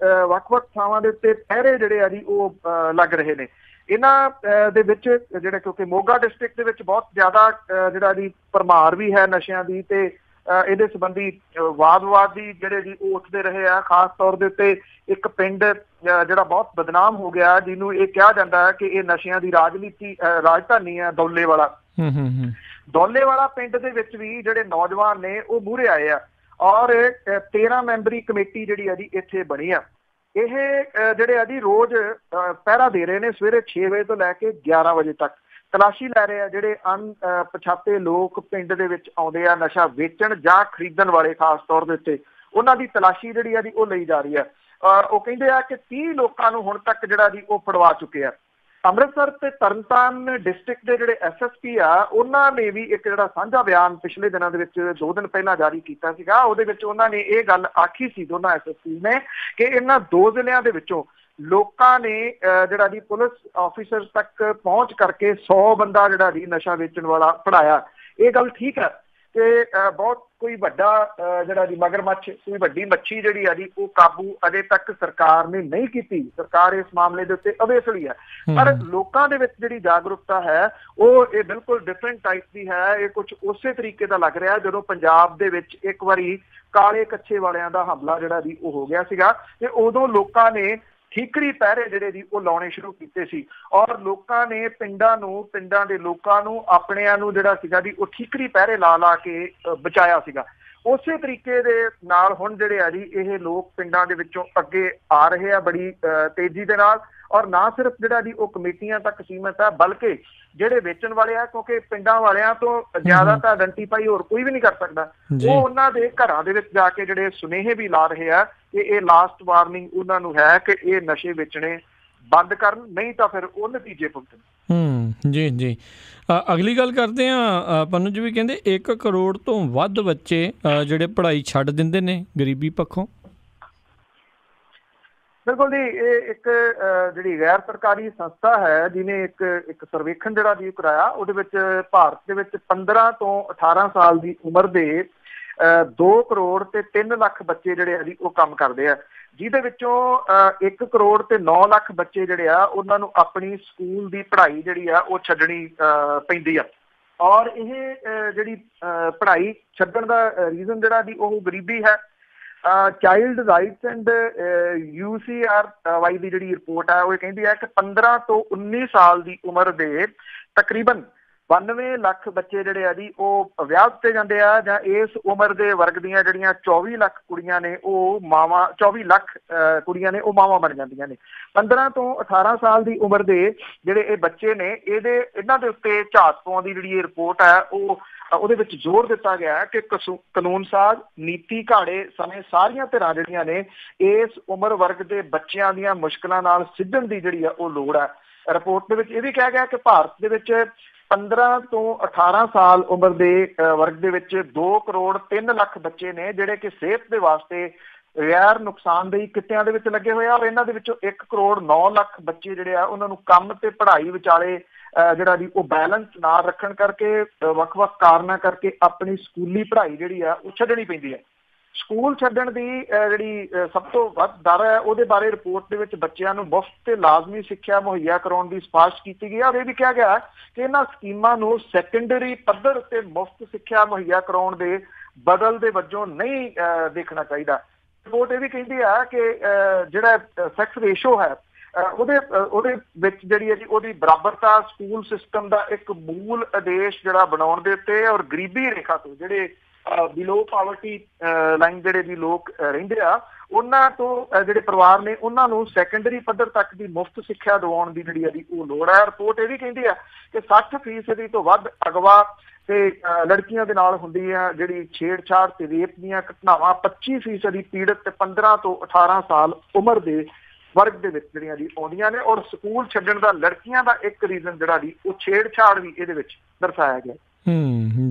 ਵੱਖ-ਵੱਖ ਥਾਵਾਂ ਦੇ ਉੱਤੇ ਪਹਿਰੇ ਜਿਹੜੇ ਆ ਜੀ ਉਹ ਲੱਗ ਰਹੇ ਨੇ। ਇਹਨਾਂ ਦੇ ਵਿੱਚ ਜਿਹੜਾ ਕਿਉਂਕਿ ਮੋਗਾ ਡਿਸਟ੍ਰਿਕਟ ਦੇ ਵਿੱਚ ਬਹੁਤ ਜ਼ਿਆਦਾ ਜਿਹੜਾ ਜੀ ਭਰਮਾਰ ਵੀ ਹੈ ਨਸ਼ਿਆਂ ਦੀ ਤੇ ਇਹਦੇ ਸੰਬੰਧੀ ਵਾਦ-ਵਿਵਾਦ ਦੀ ਜਿਹੜੇ ਜੀ ਉਹ ਉੱਠਦੇ ਰਹੇ ਆ। ਖਾਸ ਤੌਰ ਦੇ ਉੱਤੇ ਇੱਕ ਪਿੰਡ ਜਿਹੜਾ ਬਹੁਤ ਬਦਨਾਮ ਹੋ ਗਿਆ, ਜਿਹਨੂੰ ਇਹ ਕਿਹਾ ਜਾਂਦਾ ਹੈ ਕਿ ਇਹ ਨਸ਼ਿਆਂ ਦੀ ਰਾਜਧਾਨੀ ਹੈ, ਦੌਲੇ ਵਾਲਾ। ਦੌਲੇਵਾਲਾ ਪਿੰਡ ਦੇ ਵਿੱਚ ਵੀ ਜਿਹੜੇ ਨੌਜਵਾਨ ਨੇ ਉਹ ਮੂਹਰੇ ਆਏ ਆ ਔਰ 13 ਮੈਂਬਰੀ ਕਮੇਟੀ ਜਿਹੜੀ ਆ ਜੀ ਇੱਥੇ ਬਣੀ ਆ। ਇਹ ਜਿਹੜੇ ਆ ਜੀ ਰੋਜ਼ ਪਹਿਰਾ ਦੇ ਰਹੇ ਨੇ ਸਵੇਰੇ 6 ਵਜੇ ਤੋਂ ਲੈ ਕੇ 11 ਵਜੇ ਤੱਕ। ਤਲਾਸ਼ੀ ਲੈ ਰਹੇ ਆ ਜਿਹੜੇ ਅਣਪਛਾਤੇ ਲੋਕ ਪਿੰਡ ਦੇ ਵਿੱਚ ਆਉਂਦੇ ਆ ਨਸ਼ਾ ਵੇਚਣ ਜਾਂ ਖਰੀਦਣ ਵਾਲੇ, ਖਾਸ ਤੌਰ ਦੇ ਉੱਤੇ ਉਹਨਾਂ ਦੀ ਤਲਾਸ਼ੀ ਜਿਹੜੀ ਆ ਜੀ ਉਹ ਲਈ ਜਾ ਰਹੀ ਆ। ਉਹ ਕਹਿੰਦੇ ਆ ਕਿ 30 ਲੋਕਾਂ ਨੂੰ ਹੁਣ ਤੱਕ ਜਿਹੜਾ ਜੀ ਉਹ ਫੜਵਾ ਚੁੱਕੇ ਆ। ਅੰਮ੍ਰਿਤਸਰ ਤੇ ਤਰਨਤਾਰਨ ਡਿਸਟ੍ਰਿਕਟ ਦੇ ਜਿਹੜੇ SSP ਆ ਉਹਨਾਂ ਨੇ ਵੀ ਇੱਕ ਜਿਹੜਾ ਸਾਂਝਾ ਬਿਆਨ ਪਿਛਲੇ ਦਿਨਾਂ ਦੇ ਵਿੱਚ 2 ਦਿਨ ਪਹਿਲਾਂ ਜਾਰੀ ਕੀਤਾ ਸੀਗਾ। ਉਹਦੇ ਵਿੱਚ ਉਹਨਾਂ ਨੇ ਇਹ ਗੱਲ ਆਖੀ ਸੀ, ਦੋਨਾਂ SSP ਨੇ, ਕਿ ਇਹਨਾਂ 2 ਜ਼ਿਲ੍ਹਿਆਂ ਦੇ ਵਿੱਚੋਂ ਲੋਕਾਂ ਨੇ ਜਿਹੜਾ ਜੀ ਪੁਲਿਸ ਆਫੀਸਰ ਤੱਕ ਪਹੁੰਚ ਕਰਕੇ 100 ਬੰਦਾ ਜਿਹੜਾ ਜੀ ਨਸ਼ਾ ਵੇਚਣ ਵਾਲਾ ਫੜਾਇਆ। ਇਹ ਗੱਲ ਠੀਕ ਹੈ ਕਿ ਬਹੁਤ ਕੋਈ ਵੱਡਾ ਜਿਹੜਾ ਜੀ ਮਗਰਮੱਛ, ਕੋਈ ਵੱਡੀ ਮੱਛੀ ਜਿਹੜੀ ਆ ਜੀ ਉਹ ਕਾਬੂ ਅਜੇ ਤੱਕ ਸਰਕਾਰ ਨੇ ਨਹੀਂ ਕੀਤੀ। ਸਰਕਾਰ ਇਸ ਮਾਮਲੇ ਦੇ ਉੱਤੇ ਅਵੇਸਲੀ ਹੈ, ਪਰ ਲੋਕਾਂ ਦੇ ਵਿੱਚ ਜਿਹੜੀ ਜਾਗਰੂਕਤਾ ਹੈ ਉਹ ਇਹ ਬਿਲਕੁਲ ਡਿਫਰੈਂਟ ਟਾਈਪ ਦੀ ਹੈ। ਇਹ ਕੁਝ ਉਸੇ ਤਰੀਕੇ ਦਾ ਲੱਗ ਰਿਹਾ ਜਦੋਂ ਪੰਜਾਬ ਦੇ ਵਿੱਚ ਇੱਕ ਵਾਰੀ ਕਾਲੇ ਕੱਛੇ ਵਾਲਿਆਂ ਦਾ ਹਮਲਾ ਜਿਹੜਾ ਜੀ ਉਹ ਹੋ ਗਿਆ ਸੀਗਾ ਤੇ ਉਦੋਂ ਲੋਕਾਂ ਨੇ ਠੀਕਰੀ ਪਹਿਰੇ ਜਿਹੜੇ ਜੀ ਉਹ ਲਾਉਣੇ ਸ਼ੁਰੂ ਕੀਤੇ ਸੀ ਔਰ ਲੋਕਾਂ ਨੇ ਪਿੰਡਾਂ ਦੇ ਲੋਕਾਂ ਨੂੰ ਆਪਣਿਆਂ ਨੂੰ ਜਿਹੜਾ ਸੀਗਾ ਜੀ ਉਹ ਠੀਕਰੀ ਪਹਿਰੇ ਲਾ ਕੇ ਬਚਾਇਆ ਸੀਗਾ। ਉਸੇ ਤਰੀਕੇ ਦੇ ਨਾਲ ਹੁਣ ਜਿਹੜੇ ਆ ਜੀ ਇਹ ਲੋਕ ਪਿੰਡਾਂ ਦੇ ਵਿੱਚੋਂ ਅੱਗੇ ਆ ਰਹੇ ਆ ਬੜੀ ਤੇਜ਼ੀ ਦੇ ਨਾਲ। ਔਰ ਨਾ ਸਿਰਫ ਜਿਹੜਾ ਜੀ ਉਹ ਕਮੇਟੀਆਂ ਤੱਕ ਸੀਮਿਤ ਹੈ, ਬਲਕਿ ਜਿਹੜੇ ਵੇਚਣ ਵਾਲੇ ਆ, ਕਿਉਂਕਿ ਪਿੰਡਾਂ ਵਾਲਿਆਂ ਤੋਂ ਜ਼ਿਆਦਾ ਤਾਂ ਆਇਡੈਂਟੀਫਾਈ ਹੋਰ ਕੋਈ ਵੀ ਨਹੀਂ ਕਰ ਸਕਦਾ, ਉਹ ਉਹਨਾਂ ਦੇ ਘਰਾਂ ਦੇ ਵਿੱਚ ਜਾ ਕੇ ਜਿਹੜੇ ਸੁਨੇਹੇ ਵੀ ਲਾ ਰਹੇ ਆ ਕਿ ਇਹ ਲਾਸਟ ਵਾਰਨਿੰਗ ਉਹਨਾਂ ਨੂੰ ਹੈ ਕਿ ਇਹ ਨਸ਼ੇ ਵੇਚਣੇ ਬੰਦ ਕਰਨ, ਨਹੀਂ ਤਾਂ ਫਿਰ ਉਹ ਨਤੀਜੇ ਭੁਗਤਣ। ਜੀ ਅਗਲੀ ਗੱਲ ਕਰਦੇ ਹਾਂ। ਪੰਨੂ ਜੀ ਵੀ ਕਹਿੰਦੇ 1 ਕਰੋੜ ਤੋਂ ਵੱਧ ਬੱਚੇ ਜਿਹੜੇ ਪੜ੍ਹਾਈ ਛੱਡ ਦਿੰਦੇ ਨੇ ਗਰੀਬੀ ਪੱਖੋਂ। ਬਿਲਕੁਲ ਜੀ, ਇਹ ਇੱਕ ਜਿਹੜੀ ਗੈਰ ਸਰਕਾਰੀ ਸੰਸਥਾ ਹੈ ਜਿਹਨੇ ਇੱਕ ਸਰਵੇਖਣ ਜਿਹੜਾ ਜੀ ਕਰਾਇਆ। ਉਹਦੇ ਵਿੱਚ ਭਾਰਤ ਦੇ ਵਿੱਚ 15 ਤੋਂ 18 ਸਾਲ ਦੀ ਉਮਰ ਦੇ 2 ਕਰੋੜ ਤੇ 3 ਲੱਖ ਬੱਚੇ ਜਿਹੜੇ ਆ ਜੀ ਉਹ ਕੰਮ ਕਰਦੇ ਆ, ਜਿਹਦੇ ਵਿੱਚੋਂ 1 ਕਰੋੜ ਤੇ 9 ਲੱਖ ਬੱਚੇ ਜਿਹੜੇ ਆ ਉਹਨਾਂ ਨੂੰ ਆਪਣੀ ਸਕੂਲ ਦੀ ਪੜ੍ਹਾਈ ਜਿਹੜੀ ਆ ਉਹ ਛੱਡਣੀ ਪੈਂਦੀ ਆ। ਔਰ ਇਹ ਜਿਹੜੀ ਪੜ੍ਹਾਈ ਛੱਡਣ ਦਾ ਰੀਜ਼ਨ ਜਿਹੜਾ ਜੀ ਉਹ ਗਰੀਬੀ ਹੈ। ਚਾਈਲਡ ਰਾਈਟਸ ਐਂਡ UCRY ਦੀ ਜਿਹੜੀ ਰਿਪੋਰਟ ਹੈ ਉਹ ਇਹ ਕਹਿੰਦੀ ਹੈ ਕਿ 15 ਤੋਂ 19 ਸਾਲ ਦੀ ਉਮਰ ਦੇ ਤਕਰੀਬਨ 92 ਲੱਖ ਬੱਚੇ ਜਿਹੜੇ ਆ ਜੀ ਉਹ ਵਿਆਹ ਦਿੱਤੇ ਜਾਂਦੇ ਆ, ਜਾਂ ਇਸ ਉਮਰ ਦੇ ਵਰਗ ਦੀਆਂ ਜਿਹੜੀਆਂ 24 ਲੱਖ ਕੁੜੀਆਂ ਨੇ ਉਹ ਮਾਵਾਂ, 24 ਲੱਖ ਕੁੜੀਆਂ ਨੇ ਉਹ ਮਾਵਾਂ ਬਣ ਜਾਂਦੀਆਂ ਨੇ। 15 ਤੋਂ 18 ਸਾਲ ਦੀ ਉਮਰ ਦੇ ਜਿਹੜੇ ਇਹ ਬੱਚੇ ਨੇ ਇਹਨਾਂ ਦੇ ਉੱਤੇ ਝਾਤ ਪਾਉਣ ਦੀ ਜਿਹੜੀ ਇਹ ਰਿਪੋਰਟ ਹੈ ਉਹਦੇ ਵਿੱਚ ਜ਼ੋਰ ਦਿੱਤਾ ਗਿਆ ਕਿ ਕਾਨੂੰਨ ਸਾਜ਼, ਨੀਤੀ ਘਾੜੇ ਸਮੇਂ ਸਾਰੀਆਂ ਧਿਰਾਂ ਜਿਹੜੀਆਂ ਨੇ ਇਸ ਉਮਰ ਵਰਗ ਦੇ ਬੱਚਿਆਂ ਦੀਆਂ ਮੁਸ਼ਕਲਾਂ ਨਾਲ ਸਿੱਝਣ ਦੀ ਜਿਹੜੀ ਆ ਉਹ ਲੋੜ ਹੈ। ਰਿਪੋਰਟ ਦੇ ਵਿੱਚ ਇਹ ਵੀ ਕਿਹਾ ਗਿਆ ਕਿ ਭਾਰਤ ਦੇ ਵਿੱਚ 15 ਤੋਂ 18 ਸਾਲ ਉਮਰ ਦੇ ਵਰਗ ਦੇ ਵਿੱਚ 2 ਕਰੋੜ 3 ਲੱਖ ਬੱਚੇ ਨੇ ਜਿਹੜੇ ਕਿ ਸਿਹਤ ਦੇ ਵਾਸਤੇ ਗੈਰ ਨੁਕਸਾਨਦੇਹੀ ਕਿੱਤਿਆਂ ਦੇ ਵਿੱਚ ਲੱਗੇ ਹੋਏ ਆ। ਔਰ ਇਹਨਾਂ ਦੇ ਵਿੱਚੋਂ 1 ਕਰੋੜ 9 ਲੱਖ ਬੱਚੇ ਜਿਹੜੇ ਆ ਉਹਨਾਂ ਨੂੰ ਕੰਮ ਤੇ ਪੜ੍ਹਾਈ ਵਿਚਾਲੇ ਜਿਹੜਾ ਜੀ ਉਹ ਬੈਲੈਂਸ ਨਾ ਰੱਖਣ ਕਰਕੇ, ਵੱਖ-ਵੱਖ ਕਾਰਨਾਂ ਕਰਕੇ ਆਪਣੀ ਸਕੂਲੀ ਪੜ੍ਹਾਈ ਜਿਹੜੀ ਆ ਉਹ ਛੱਡਣੀ ਪੈਂਦੀ ਹੈ। ਸਕੂਲ ਛੱਡਣ ਦੀ ਜਿਹੜੀ ਸਭ ਤੋਂ ਵੱਧ ਦਰ ਹੈ ਉਹਦੇ ਬਾਰੇ ਰਿਪੋਰਟ ਦੇ ਵਿੱਚ ਬੱਚਿਆਂ ਨੂੰ ਮੁਫਤ ਤੇ ਲਾਜ਼ਮੀ ਸਿੱਖਿਆ ਮੁਹੱਈਆ ਕਰਾਉਣ ਦੀ ਸਿਫਾਰਿਸ਼ ਕੀਤੀ ਗਈ ਹੈ। ਔਰ ਇਹ ਵੀ ਕਿਹਾ ਗਿਆ ਕਿ ਇਹਨਾਂ ਸਕੀਮਾਂ ਨੂੰ ਸੈਕੰਡਰੀ ਪੱਧਰ ਉੱਤੇ ਮੁਫਤ ਸਿੱਖਿਆ ਮੁਹੱਈਆ ਕਰਾਉਣ ਦੇ ਬਦਲ ਦੇ ਵਜੋਂ ਨਹੀਂ ਦੇਖਣਾ ਚਾਹੀਦਾ। ਰਿਪੋਰਟ ਇਹ ਵੀ ਕਹਿੰਦੀ ਆ ਕਿ ਜਿਹੜਾ ਸੈਕਸ ਰੇਸ਼ੋ ਹੈ ਉਹਦੇ ਵਿੱਚ ਜਿਹੜੀ ਹੈ ਜੀ ਉਹਦੀ ਬਰਾਬਰਤਾ ਸਕੂਲ ਸਿਸਟਮ ਦਾ ਇੱਕ ਮੂਲ ਆਦੇਸ਼ ਜਿਹੜਾ ਬਣਾਉਣ ਦੇ ਉੱਤੇ, ਔਰ ਗਰੀਬੀ ਰੇਖਾ ਤੋਂ ਜਿਹੜੇ ਬਿਲੋ ਪਾਵਰਟੀ ਲਾਈਨ ਜਿਹੜੇ ਵੀ ਲੋਕ ਰਹਿੰਦੇ ਆ ਉਹਨਾਂ ਤੋਂ ਜਿਹੜੇ ਪਰਿਵਾਰ ਨੇ ਉਹਨਾਂ ਨੂੰ ਸੈਕੰਡਰੀ ਪੱਧਰ ਤੱਕ ਦੀ ਮੁਫਤ ਸਿੱਖਿਆ ਦਿਵਾਉਣ ਦੀ ਜਿਹੜੀ ਹੈ ਉਹ ਲੋੜ ਹੈ। ਰਿਪੋਰਟ ਇਹ ਵੀ ਕਹਿੰਦੀ ਆ ਕਿ 60% ਤੋਂ ਵੱਧ ਅਗਵਾ ਤੇ ਲੜਕੀਆਂ ਦੇ ਨਾਲ ਹੁੰਦੀ ਆ ਜਿਹੜੀ ਛੇੜਛਾੜ ਤੇ ਰੇਪ ਦੀਆਂ ਘਟਨਾਵਾਂ 25% ਪੀੜਤ ਤੇ 15 ਤੋਂ 18 ਸਾਲ ਉਮਰ ਦੇ ਵਰਗ ਦੇ ਵਿੱਚ ਜਿਹੜੀਆਂ ਜੀ ਆਉਂਦੀਆਂ ਨੇ। ਔਰ ਸਕੂਲ ਛੱਡਣ ਦਾ ਲੜਕੀਆਂ ਦਾ ਇੱਕ ਰੀਜ਼ਨ ਜਿਹੜਾ ਜੀ ਉਹ ਛੇੜਛਾੜ ਵੀ ਇਹਦੇ ਵਿੱਚ ਦਰਸਾਇਆ ਗਿਆ।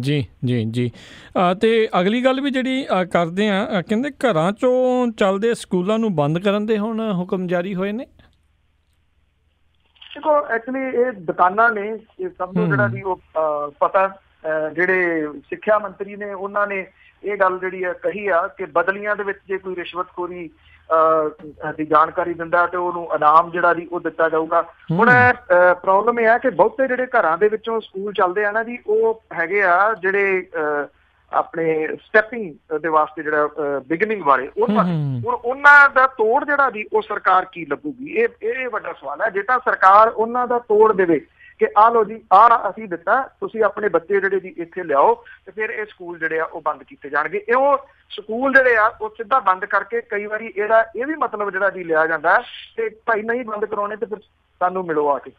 ਜੀ ਤੇ ਅਗਲੀ ਗੱਲ ਵੀ ਜਿਹੜੀ ਕਰਦੇ ਆ, ਕਹਿੰਦੇ ਘਰਾਂ ਚੋਂ ਚੱਲਦੇ ਸਕੂਲਾਂ ਨੂੰ ਬੰਦ ਕਰਨ ਦੇ ਹੁਣ ਹੁਕਮ ਜਾਰੀ ਹੋਏ ਨੇ। ਦੇਖੋ ਐਕਚੁਅਲੀ ਇਹ ਦੁਕਾਨਾਂ ਨੇ, ਇਹ ਸਭ ਨੂੰ ਜਿਹੜਾ ਜੀ ਉਹ ਪਤਾ, ਜਿਹੜੇ ਸਿੱਖਿਆ ਮੰਤਰੀ ਨੇ ਉਹਨਾਂ ਨੇ ਇਹ ਗੱਲ ਜਿਹੜੀ ਆ ਕਹੀ ਆ ਕਿ ਬਦਲੀਆਂ ਦੇ ਵਿੱਚ ਜੇ ਕੋਈ ਰਿਸ਼ਵਤਖੋਰੀ ਦੀ ਜਾਣਕਾਰੀ ਦਿੰਦਾ ਤੇ ਉਹਨੂੰ ਇਨਾਮ ਜਿਹੜਾ ਜੀ ਉਹ ਦਿੱਤਾ ਜਾਊਗਾ। ਹੁਣ ਪ੍ਰੋਬਲਮ ਇਹ ਹੈ ਕਿ ਬਹੁਤੇ ਜਿਹੜੇ ਘਰਾਂ ਦੇ ਵਿੱਚੋਂ ਸਕੂਲ ਚੱਲਦੇ ਆ ਨਾ ਜੀ ਉਹ ਹੈਗੇ ਆ ਜਿਹੜੇ ਆਪਣੇ ਸਟੈਪਿੰਗ ਦੇ ਵਾਸਤੇ ਜਿਹੜਾ ਬਿਗਨਿੰਗ ਵਾਲੇ ਉਹਨਾਂ ਦਾ ਤੋੜ ਜਿਹੜਾ ਜੀ ਉਹ ਸਰਕਾਰ ਕੀ ਲੱਗੂਗੀ, ਇਹ ਵੱਡਾ ਸਵਾਲ ਹੈ। ਜੇ ਤਾਂ ਸਰਕਾਰ ਉਹਨਾਂ ਦਾ ਤੋੜ ਦੇਵੇ ਕਿ ਆਹ ਲਓ ਜੀ ਆਹ ਅਸੀਂ ਦਿੱਤਾ, ਤੁਸੀਂ ਆਪਣੇ ਬੱਚੇ ਜਿਹੜੇ ਜੀ ਇੱਥੇ ਲਿਆਓ, ਤੇ ਫਿਰ ਇਹ ਸਕੂਲ ਜਿਹੜੇ ਆ ਉਹ ਬੰਦ ਕੀਤੇ ਜਾਣਗੇ। ਇਹ ਉਹ ਸਕੂਲ ਜਿਹੜੇ ਆ ਉਹ ਸਿੱਧਾ ਬੰਦ ਕਰਕੇ ਕਈ ਵਾਰੀ ਇਹਦਾ ਇਹ ਵੀ ਮਤਲਬ ਜਿਹੜਾ ਜੀ ਲਿਆ ਜਾਂਦਾ ਤੇ ਭਾਈ ਨਹੀਂ ਬੰਦ ਕਰਾਉਣੇ ਤੇ ਫਿਰ ਸਾਨੂੰ ਮਿਲੋ ਆ ਕੇ।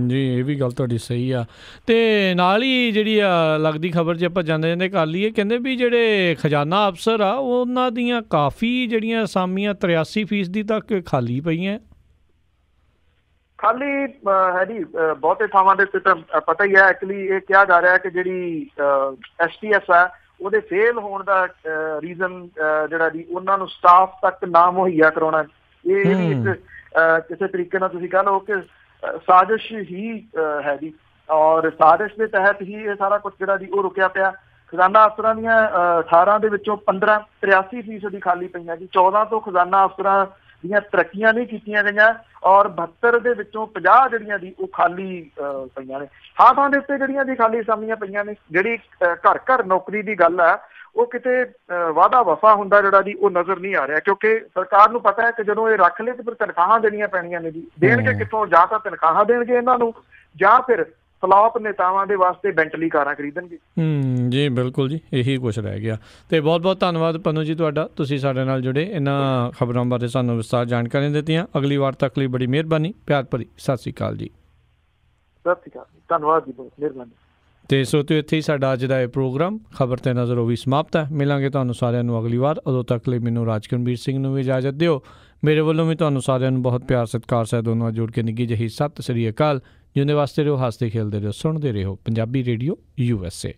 ਜੀ ਇਹ ਵੀ ਗੱਲ ਤੁਹਾਡੀ ਸਹੀ ਆ। ਤੇ ਨਾਲ ਹੀ ਜਿਹੜੀ ਆ ਲੱਗਦੀ ਖਬਰ 'ਚ ਆਪਾਂ ਜਾਂਦੇ ਜਾਂਦੇ ਕਰ ਲਈਏ, ਕਹਿੰਦੇ ਵੀ ਜਿਹੜੇ ਖਜ਼ਾਨਾ ਅਫਸਰ ਆ ਉਹਨਾਂ ਦੀਆਂ ਕਾਫੀ ਜਿਹੜੀਆਂ ਅਸਾਮੀਆਂ 83% ਤੱਕ ਖਾਲੀ ਪਈਆਂ। ਖਾਲੀ ਹੈ ਜੀ ਬਹੁਤੇ ਥਾਵਾਂ ਦੇ ਉੱਤੇ ਤਾਂ ਪਤਾ ਹੀ ਹੈ। ਐਕਚੁਅਲੀ ਇਹ ਕਿਹਾ ਜਾ ਰਿਹਾ ਕਿ ਜਿਹੜੀ SPS ਆ ਉਹਦੇ ਫੇਲ ਹੋਣ ਦਾ ਰੀਜ਼ਨ ਜਿਹੜਾ ਜੀ ਉਹਨਾਂ ਨੂੰ ਸਟਾਫ ਤੱਕ ਨਾ ਮੁਹੱਈਆ ਕਰਾਉਣਾ, ਇਹ ਵੀ ਇੱਕ ਕਿਸੇ ਤਰੀਕੇ ਨਾਲ ਤੁਸੀਂ ਕਹਿ ਲਓ ਕਿ ਸਾਜ਼ਿਸ਼ ਹੀ ਹੈ ਜੀ, ਔਰ ਸਾਜ਼ਿਸ਼ ਦੇ ਤਹਿਤ ਹੀ ਇਹ ਸਾਰਾ ਕੁਛ ਜਿਹੜਾ ਜੀ ਉਹ ਰੁਕਿਆ ਪਿਆ। ਖਜ਼ਾਨਾ ਅਫਸਰਾਂ ਦੀਆਂ 18 ਦੇ ਵਿੱਚੋਂ 15 83% ਖਾਲੀ ਪਈਆਂ ਜੀ। 14 ਤੋਂ ਖਜ਼ਾਨਾ ਅਫਸਰਾਂ ਦੀਆਂ ਤਰੱਕੀਆਂ ਨਹੀਂ ਕੀਤੀਆਂ ਗਈਆਂ, ਔਰ 72 ਦੇ ਵਿੱਚੋਂ 50 ਜਿਹੜੀਆਂ ਜੀ ਉਹ ਖਾਲੀ ਪਈਆਂ ਨੇ। ਥਾਂ ਦੇ ਉੱਤੇ ਜਿਹੜੀਆਂ ਜੀ ਖਾਲੀ ਅਸਾਮੀਆਂ ਪਈਆਂ ਨੇ, ਜਿਹੜੀ ਘਰ ਘਰ ਨੌਕਰੀ ਦੀ ਗੱਲ ਆ ਉਹ ਕਿਤੇ ਵਾਅਦਾ ਵਫਾ ਹੁੰਦਾ ਜਿਹੜਾ ਜੀ ਉਹ ਨਜ਼ਰ ਨਹੀਂ ਆ ਰਿਹਾ, ਕਿਉਂਕਿ ਸਰਕਾਰ ਨੂੰ ਪਤਾ ਹੈ ਕਿ ਜਦੋਂ ਇਹ ਰੱਖ ਲਏ ਤੇ ਫਿਰ ਤਨਖਾਹਾਂ ਦੇਣੀਆਂ ਪੈਣੀਆਂ ਨੇ ਜੀ। ਦੇਣਗੇ ਕਿੱਥੋਂ? ਜਾਂ ਤਾਂ ਤਨਖਾਹਾਂ ਦੇਣਗੇ ਇਹਨਾਂ ਨੂੰ, ਜਾਂ ਫਿਰ ਫਲॉप ਨੇਤਾਵਾਂ ਦੇ ਵਾਸਤੇ ਬੈਂਟਲੀ ਕਾਰਾਂ ਖਰੀਦਣਗੇ। ਜੀ ਬਿਲਕੁਲ ਜੀ, ਇਹੀ ਕੁਛ ਰਹਿ ਗਿਆ। ਤੇ ਬਹੁਤ ਬਹੁਤ ਧੰਨਵਾਦ ਪੰਨੂ ਜੀ ਤੁਹਾਡਾ, ਤੁਸੀਂ ਸਾਡੇ ਨਾਲ ਜੁੜੇ, ਇਹਨਾਂ ਖਬਰਾਂ ਬਾਰੇ ਸਾਨੂੰ ਵਿਸਤਾਰ ਜਾਣਕਾਰੀਆਂ ਦਿੱਤੀਆਂ। ਅਗਲੀ ਵਾਰ ਤੱਕ ਲਈ ਬੜੀ ਮਿਹਰਬਾਨੀ, ਪਿਆਰ ਭਰੀ ਸਤਿ ਸ਼੍ਰੀ ਅਕਾਲ ਜੀ। ਸਤਿ ਸ਼੍ਰੀ ਅਕਾਲ, ਧੰਨਵਾਦ ਜੀ, ਬਹੁਤ ਮਿਹਰਬਾਨੀ। ਤੇ ਸਰੋਤਿਓ ਇੱਥੇ ਹੀ ਸਾਡਾ ਅੱਜ ਦਾ ਇਹ ਪ੍ਰੋਗਰਾਮ ਖਬਰ ਤੇ ਨਜ਼ਰ ਉਹ ਵੀ ਸਮਾਪਤ ਹੈ। ਮਿਲਾਂਗੇ ਤੁਹਾਨੂੰ ਸਾਰਿਆਂ ਨੂੰ ਅਗਲੀ ਵਾਰ। ਉਦੋਂ ਤੱਕ ਲਈ ਮੈਨੂੰ ਰਾਜਕਰਮਵੀਰ ਸਿੰਘ ਨੂੰ ਵੀ ਇਜਾਜ਼ਤ ਦਿਓ। ਮੇਰੇ ਵੱਲੋਂ ਵੀ ਤੁਹਾਨੂੰ ਸਾਰਿਆਂ ਨੂੰ ਬਹੁਤ ਪਿਆਰ ਸਤਿਕਾਰ ਸਹਿਤ ਦੋਨੋਂ ਜੁੜ ਕੇ ਨਿੱਘੀ ਜਿਹੀ ਸਤਿ ਸ੍ਰੀ ਅਕਾਲ। ਜਿਉਂਦੇ ਵਾਸਤੇ ਰਹੋ, ਹੱਸਦੇ ਖੇਲਦੇ ਰਹੋ, ਸੁਣਦੇ ਰਹੋ ਪੰਜਾਬੀ ਰੇਡੀਓ USA।